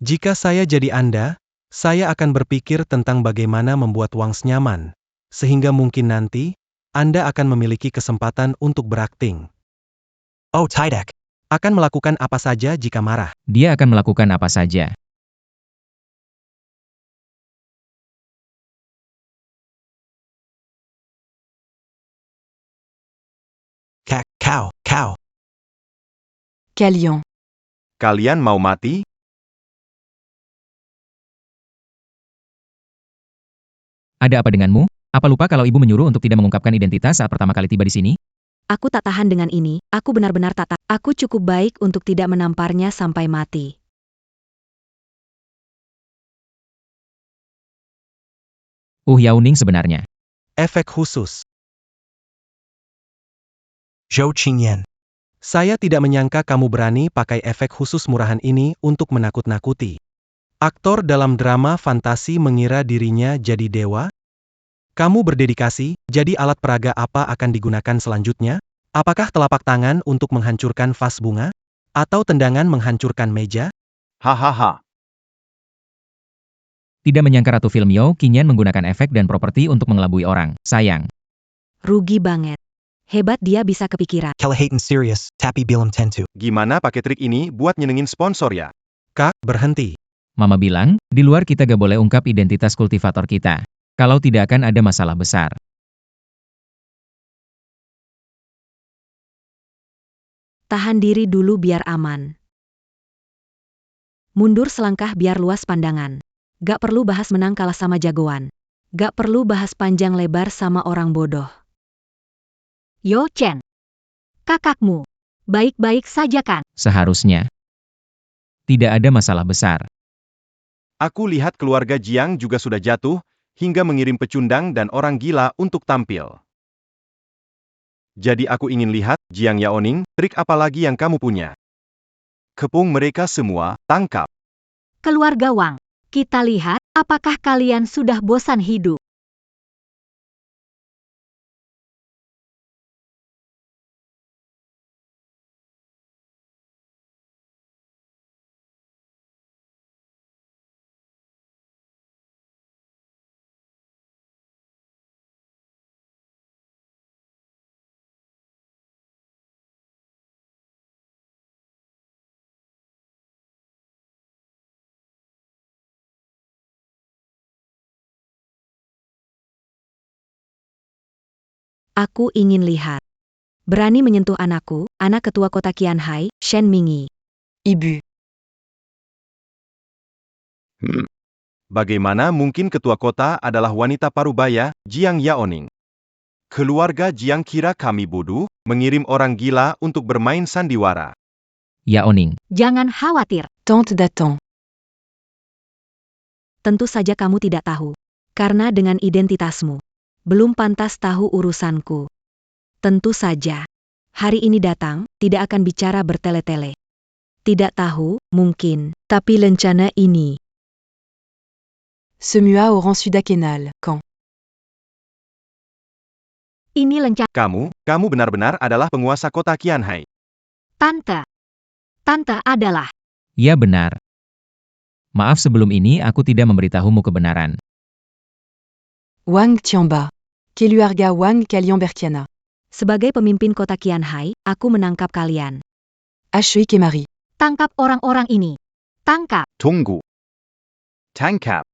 Jika saya jadi Anda, saya akan berpikir tentang bagaimana membuat Wangs nyaman, sehingga mungkin nanti, Anda akan memiliki kesempatan untuk berakting. Oh Tidak. Akan melakukan apa saja jika marah. Dia akan melakukan apa saja. Cow. Kalian. Kalian mau mati? Ada apa denganmu? Apa lupa kalau ibu menyuruh untuk tidak mengungkapkan identitas saat pertama kali tiba di sini? Aku tak tahan dengan ini, aku benar-benar tak tahan. Aku cukup baik untuk tidak menamparnya sampai mati. Yao Ning sebenarnya. Efek khusus. Zhou Qingyan. Saya tidak menyangka kamu berani pakai efek khusus murahan ini untuk menakut-nakuti. Aktor dalam drama fantasi mengira dirinya jadi dewa? Kamu berdedikasi, jadi alat peraga apa akan digunakan selanjutnya? Apakah telapak tangan untuk menghancurkan vas bunga? Atau tendangan menghancurkan meja? Hahaha. Tidak menyangka Ratu Film Yao Qingyan menggunakan efek dan properti untuk mengelabui orang. Sayang. Rugi banget. Hebat dia bisa kepikiran. Kelahatan serius, tapi bilam tentu. Gimana pakai trik ini buat nyenengin sponsor ya? Kak, berhenti. Mama bilang, di luar kita gak boleh ungkap identitas kultivator kita. Kalau tidak akan ada masalah besar. Tahan diri dulu biar aman. Mundur selangkah biar luas pandangan. Gak perlu bahas menang kalah sama jagoan. Gak perlu bahas panjang lebar sama orang bodoh. Yo Chen, kakakmu, baik-baik saja kan? Seharusnya. Tidak ada masalah besar. Aku lihat keluarga Jiang juga sudah jatuh, hingga mengirim pecundang dan orang gila untuk tampil. Jadi aku ingin lihat, Jiang Yao Ning, trik apa lagi yang kamu punya? Kepung mereka semua, tangkap. Keluarga Wang, kita lihat, apakah kalian sudah bosan hidup? Aku ingin lihat. Berani menyentuh anakku, anak ketua kota Qianhai, Shen Mingyi. Ibu. Bagaimana mungkin ketua kota adalah wanita parubaya, Jiang Yao Ning? Keluarga Jiang kira kami bodoh, mengirim orang gila untuk bermain sandiwara. Yao Ning. Jangan khawatir, Tante datang. tentu saja kamu tidak tahu. Karena dengan identitasmu, belum pantas tahu urusanku. Tentu saja. Hari ini datang, tidak akan bicara bertele-tele. Tidak tahu, mungkin, tapi lencana ini. Semua orang sudah kenal, kan? Ini lencana. Kamu benar-benar adalah penguasa kota Qianhai. Tante. Tante adalah. Ya benar. Maaf sebelum ini aku tidak memberitahumu kebenaran. Wang Qianba. Keluarga Wang Kalian Bertiana. Sebagai pemimpin kota Qianhai, aku menangkap kalian. Ashui Kemari. Tangkap orang-orang ini. Tangkap. Tunggu. Tangkap.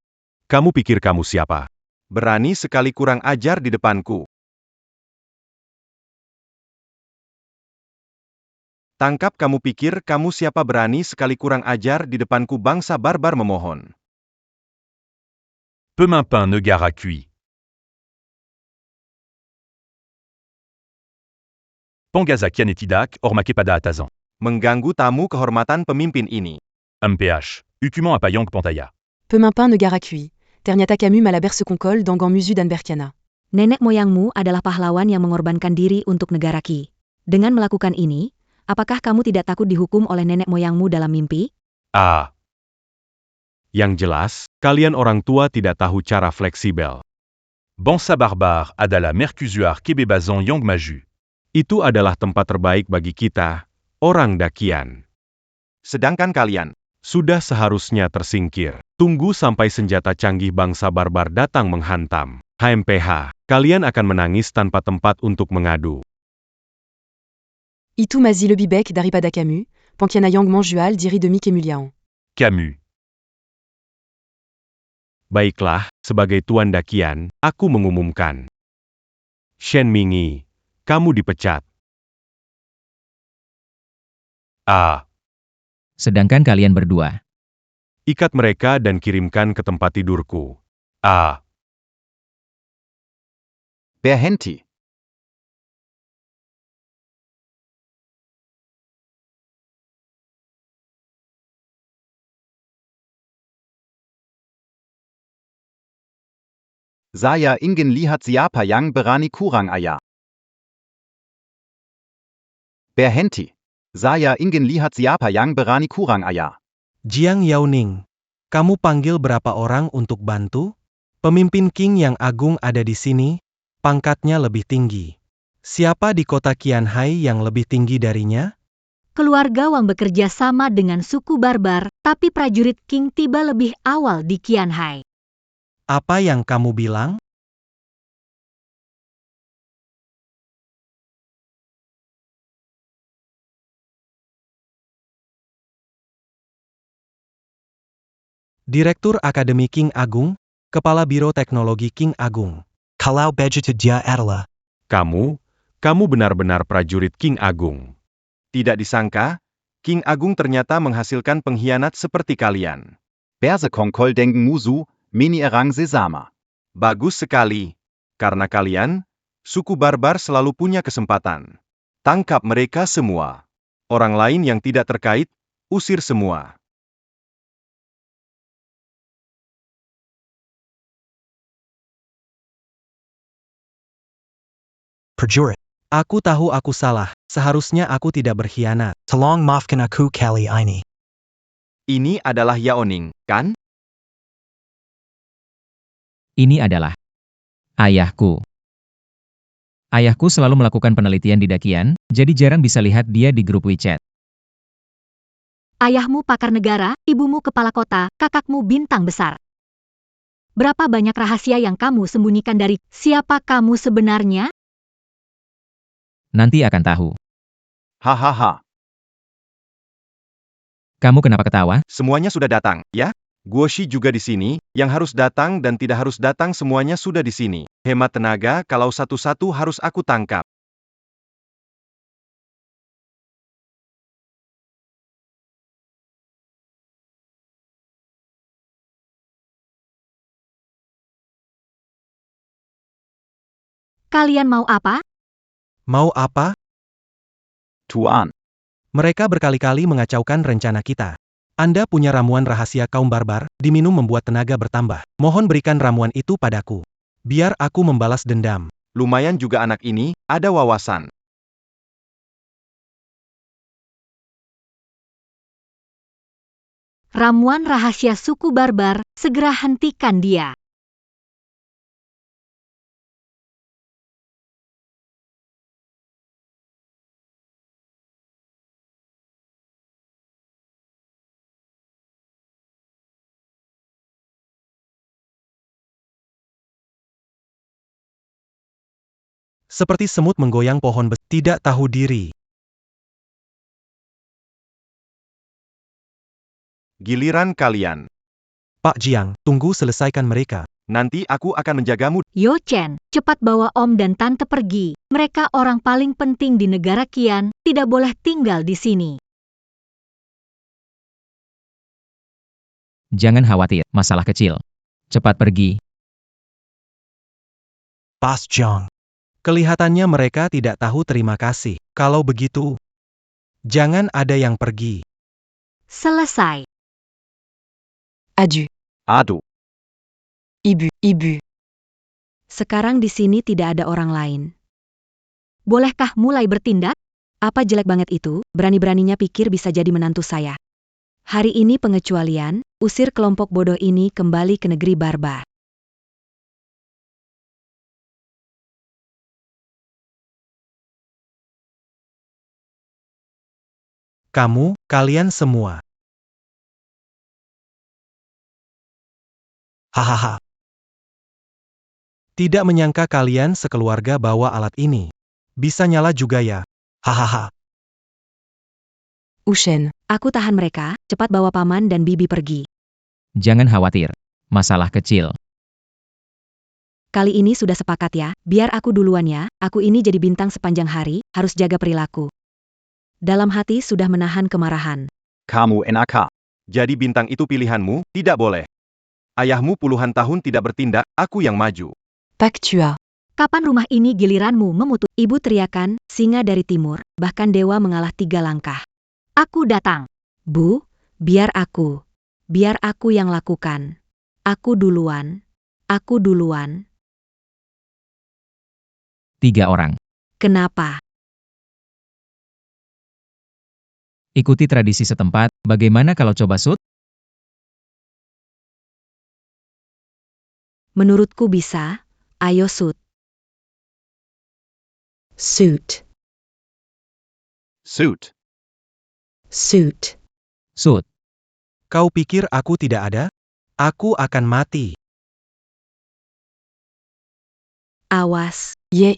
Kamu pikir kamu siapa? Berani sekali kurang ajar di depanku. Tangkap, kamu pikir kamu siapa, berani sekali kurang ajar di depanku, bangsa barbar memohon. Peu m'impeint ne gare à cuit. Pangaza kianetidak, ormake pada atazan. Mengganggu tamu kehormatan pemimpin ini. MPH, ucument apayang pantaya. Peu m'impeint ne gare à cuit. Ternyata Camus malaberse concol dangan musu dan berkiana. Nenek moyangmu adalah pahlawan yang mengorbankan diri untuk negara Ki. Dengan melakukan ini, apakah kamu tidak takut dihukum oleh nenek moyangmu dalam mimpi? Ah, Yang jelas, kalian orang tua tidak tahu cara fleksibel. Bansa barbare adala mercusuar kebebazan yang maju. Itu adalah tempat terbaik bagi kita, orang Dakian. Sedangkan kalian, Sudah seharusnya tersingkir. Tunggu sampai senjata canggih bangsa barbar datang menghantam. HMPH, kalian akan menangis tanpa tempat untuk mengadu. Itu mazi le bibek daripada Camus, pankiana yang manjual diri demi kemuliaan. Camus. Baiklah, sebagai Tuan Dakian, aku mengumumkan. Shen Mingi, kamu dipecat. Ah, Sedangkan kalian berdua. Ikat mereka dan kirimkan ke tempat tidurku. ah, Berhenti. Saya ingin lihat siapa yang berani kurang ajar. Berhenti. Saya ingin lihat siapa yang berani kurang ajar. Jiang Yaoning, kamu panggil berapa orang untuk bantu? Pemimpin King yang agung ada di sini, pangkatnya lebih tinggi. Siapa di kota Qianhai yang lebih tinggi darinya? Keluarga Wang bekerja sama dengan suku barbar, tapi prajurit King tiba lebih awal di Qianhai. Apa yang kamu bilang? Direktur Akademi King Agung, Kepala Biro Teknologi King Agung. Kalau begitu dia adalah. Kamu benar-benar prajurit King Agung. tidak disangka, King Agung ternyata menghasilkan pengkhianat seperti kalian. Berse konkol dengen musu, meni erang sesama. Bagus sekali. Karena kalian, suku barbar selalu punya kesempatan. Tangkap mereka semua. Orang lain yang tidak terkait, usir semua. Prajurit. Aku tahu aku salah, seharusnya aku tidak berkhianat. Tolong maafkan aku kali ini. Ini adalah Yaoning, kan? Ini adalah ayahku. Ayahku selalu melakukan penelitian di Dakian, jadi jarang bisa lihat dia di grup WeChat. Ayahmu pakar negara, ibumu kepala kota, kakakmu bintang besar. Berapa banyak rahasia yang kamu sembunyikan dari siapa kamu sebenarnya? Nanti akan tahu. Hahaha. Kamu kenapa ketawa? Semuanya sudah datang, ya? Guoshi juga di sini, yang harus datang dan tidak harus datang semuanya sudah di sini. Hemat tenaga kalau satu-satu harus aku tangkap. Kalian mau apa? Mau apa? Tuan. Mereka berkali-kali mengacaukan rencana kita. Anda punya ramuan rahasia kaum barbar, diminum membuat tenaga bertambah. Mohon berikan ramuan itu padaku. Biar aku membalas dendam. Lumayan juga anak ini, ada wawasan. Ramuan rahasia suku barbar, segera hentikan dia. Seperti semut menggoyang pohon tidak tahu diri. Giliran kalian. Pak Jiang, tunggu selesaikan mereka. Nanti aku akan menjagamu. Yo Chen, cepat bawa Om dan Tante pergi. Mereka orang paling penting di negara Qian, tidak boleh tinggal di sini. Jangan khawatir, masalah kecil. Cepat pergi. Boss Jiang. Kelihatannya mereka tidak tahu terima kasih. Kalau begitu, jangan ada yang pergi. Selesai. Adieu. Adu. Ibu. Sekarang di sini tidak ada orang lain. Bolehkah mulai bertindak? Apa jelek banget itu, berani-beraninya pikir bisa jadi menantu saya. Hari ini pengecualian, usir kelompok bodoh ini kembali ke negeri barbar. Kalian semua. Hahaha. Tidak menyangka kalian sekeluarga bawa alat ini. Bisa nyala juga ya. Hahaha. Ushen. Aku tahan mereka, cepat bawa paman dan bibi pergi. Jangan khawatir. Masalah kecil. Kali ini sudah sepakat ya, biar aku duluan ya, aku ini jadi bintang sepanjang hari, harus jaga perilaku. Dalam hati sudah menahan kemarahan. Kamu NAK. Jadi bintang itu pilihanmu, tidak boleh. Ayahmu puluhan tahun tidak bertindak, aku yang maju. Paktua. Kapan rumah ini giliranmu memutus? Ibu teriakan, singa dari timur, bahkan dewa mengalah 3 langkah. Aku datang. Bu, biar aku yang lakukan. Aku duluan. 3 orang. Kenapa? Ikuti tradisi setempat, bagaimana kalau coba shoot? Menurutku bisa, ayo shoot. Suit. Suit. Shoot. Kau pikir aku tidak ada? Aku akan mati. Awas, Ye.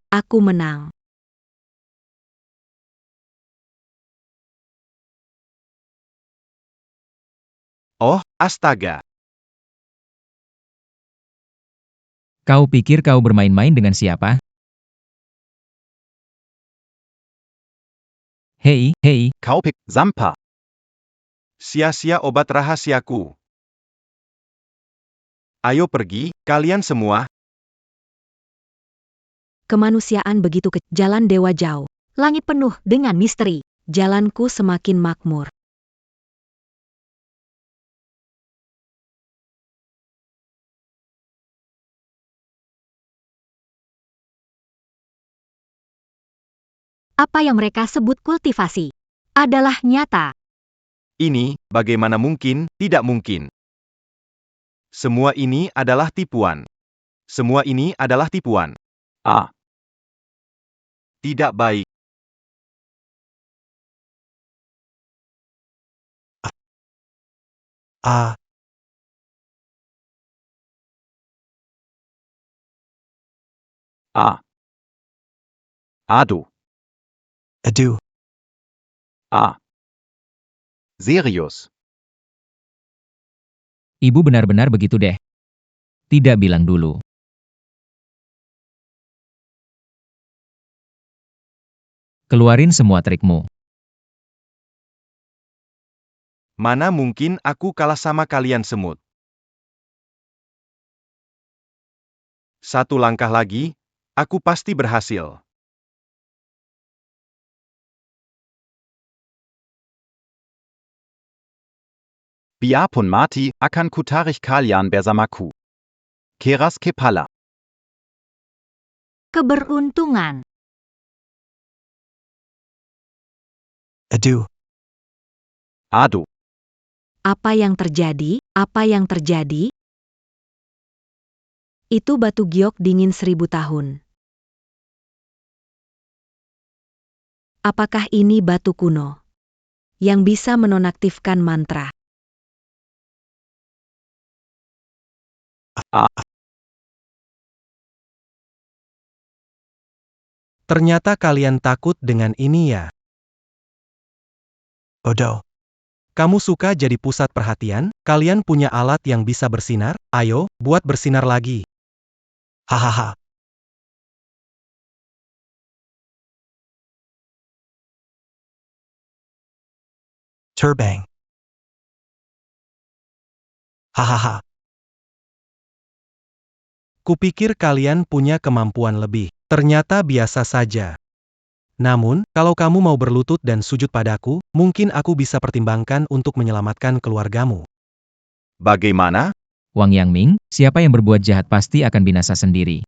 aku menang. Oh, astaga. Kau pikir kau bermain-main dengan siapa? Hei, Kaupik. Zampa. Sia-sia obat rahasiaku. Ayo pergi, kalian semua. Kemanusiaan begitu kecil, jalan dewa jauh. Langit penuh dengan misteri. Jalanku semakin makmur. Apa yang mereka sebut kultivasi adalah nyata. Ini, bagaimana mungkin, tidak mungkin. Semua ini adalah tipuan. Semua ini adalah tipuan. A. Tidak baik. Ah. A. Adu. Adieu. A. Serius. ibu benar-benar begitu deh. Tidak bilang dulu. Keluarin semua trikmu. Mana mungkin aku kalah sama kalian semut. Satu langkah lagi, aku pasti berhasil. Biarpun mati, akan kutarich kalian bersamaku. Keras kepala. Keberuntungan. Adieu. Adu. Apa yang terjadi? Apa yang terjadi? Itu batu giok dingin 1000 tahun. Apakah ini batu kuno yang bisa menonaktifkan mantra? Ternyata kalian takut dengan ini ya. Bodoh. Kamu suka jadi pusat perhatian? Kalian punya alat yang bisa bersinar? Ayo, buat bersinar lagi. Hahaha. Terbang. Hahaha. Kupikir kalian punya kemampuan lebih. Ternyata biasa saja. Namun, kalau kamu mau berlutut dan sujud padaku, mungkin aku bisa pertimbangkan untuk menyelamatkan keluargamu. Bagaimana? Wang Yangming, siapa yang berbuat jahat pasti akan binasa sendiri.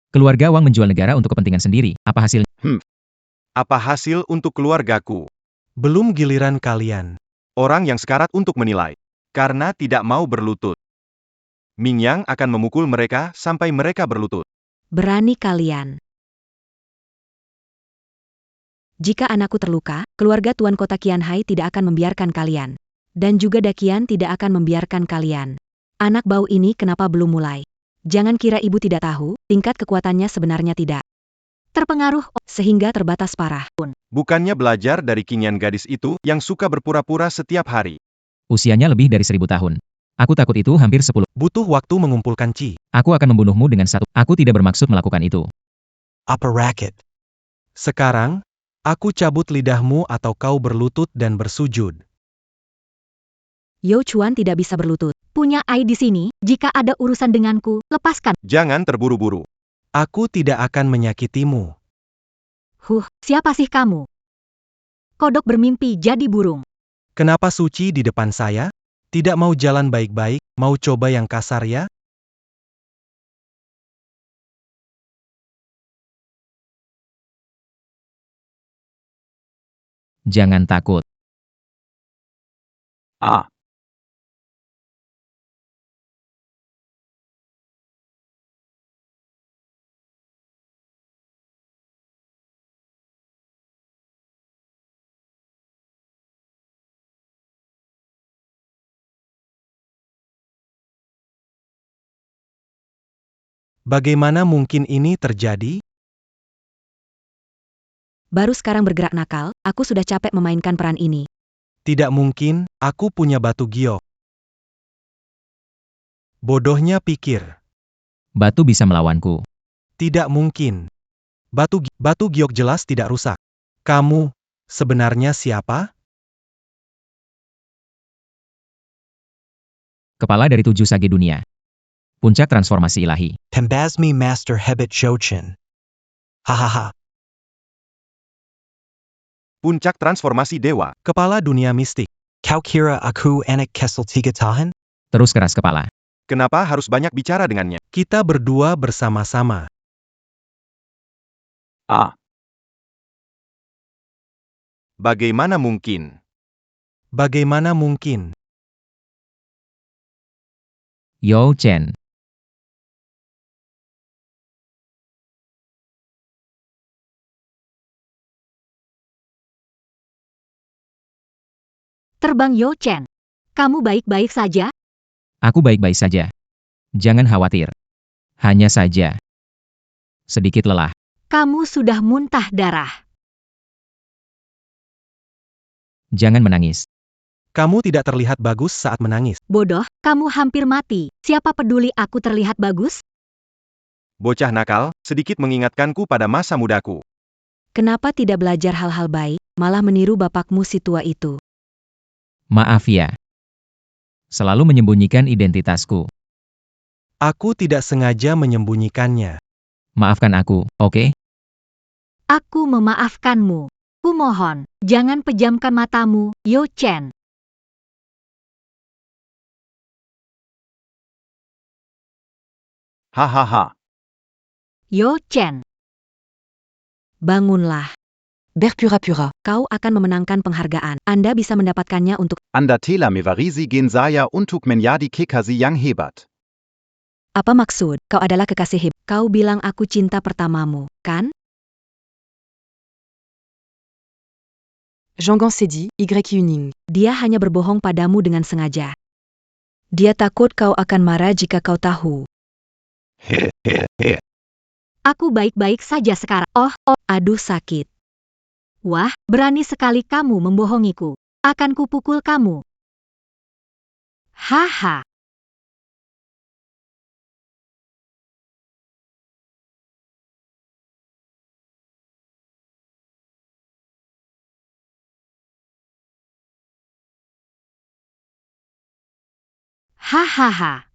Keluarga Wang menjual negara untuk kepentingan sendiri. Apa hasilnya? Apa hasil untuk keluargaku? Belum giliran kalian. Orang yang sekarat untuk menilai. Karena tidak mau berlutut. Mingyang akan memukul mereka sampai mereka berlutut. Berani kalian. Jika anakku terluka, keluarga Tuan Kota Qianhai tidak akan membiarkan kalian. Dan juga Dakian tidak akan membiarkan kalian. Anak bau ini kenapa belum mulai? Jangan kira ibu tidak tahu, tingkat kekuatannya sebenarnya tidak terpengaruh, sehingga terbatas parah pun. Bukannya belajar dari Qingyan gadis itu yang suka berpura-pura setiap hari. Usianya lebih dari 1000 tahun. Aku takut itu hampir 10. Butuh waktu mengumpulkan Qi. Aku akan membunuhmu dengan satu. Aku tidak bermaksud melakukan itu. Apa racket? Sekarang, aku cabut lidahmu atau kau berlutut dan bersujud. Yo Chuan tidak bisa berlutut. Punya ai di sini, jika ada urusan denganku, lepaskan. Jangan terburu-buru. Aku tidak akan menyakitimu. Siapa sih kamu? Kodok bermimpi jadi burung. Kenapa suci di depan saya? Tidak mau jalan baik-baik, mau coba yang kasar ya? Jangan takut. Bagaimana mungkin ini terjadi? Baru sekarang bergerak nakal, aku sudah capek memainkan peran ini. Tidak mungkin, aku punya batu giok. Bodohnya pikir. Batu bisa melawanku. Tidak mungkin. Batu giok jelas tidak rusak. Kamu, sebenarnya siapa? Kepala dari 7 sage dunia. Puncak transformasi ilahi. Pembasmi Master Hebit Shochin. Hahaha. Puncak transformasi dewa. Kepala dunia mistik. Kau kira aku anak kesel tiga tahan? Terus keras kepala. Kenapa harus banyak bicara dengannya? Kita berdua bersama-sama. Bagaimana mungkin? Bagaimana mungkin? Yo Chen. Terbang Yo Chen. Kamu baik-baik saja? Aku baik-baik saja. Jangan khawatir. Hanya saja sedikit lelah. Kamu sudah muntah darah. Jangan menangis. Kamu tidak terlihat bagus saat menangis. Bodoh, kamu hampir mati. Siapa peduli aku terlihat bagus? Bocah nakal, sedikit mengingatkanku pada masa mudaku. Kenapa tidak belajar hal-hal baik, malah meniru bapakmu si tua itu? Maaf ya. Selalu menyembunyikan identitasku. Aku tidak sengaja menyembunyikannya. Maafkan aku, oke? Aku memaafkanmu. Kumohon, jangan pejamkan matamu, Yo Chen. Hahaha. Yo Chen. Bangunlah. Berpura-pura. Kau akan memenangkan penghargaan. Anda bisa mendapatkannya untuk Anda tela mevarisi gen saya untuk menjadi kekasih yang hebat. apa maksud? Kau adalah kekasih hebat. Kau bilang aku cinta pertamamu, kan? Jean Gansedi, Y Yuning. Dia hanya berbohong padamu dengan sengaja. Dia takut kau akan marah jika kau tahu. Aku baik-baik saja sekarang. Aduh sakit. Wah, berani sekali kamu membohongiku. Akan kupukul kamu. Haha. Hahaha.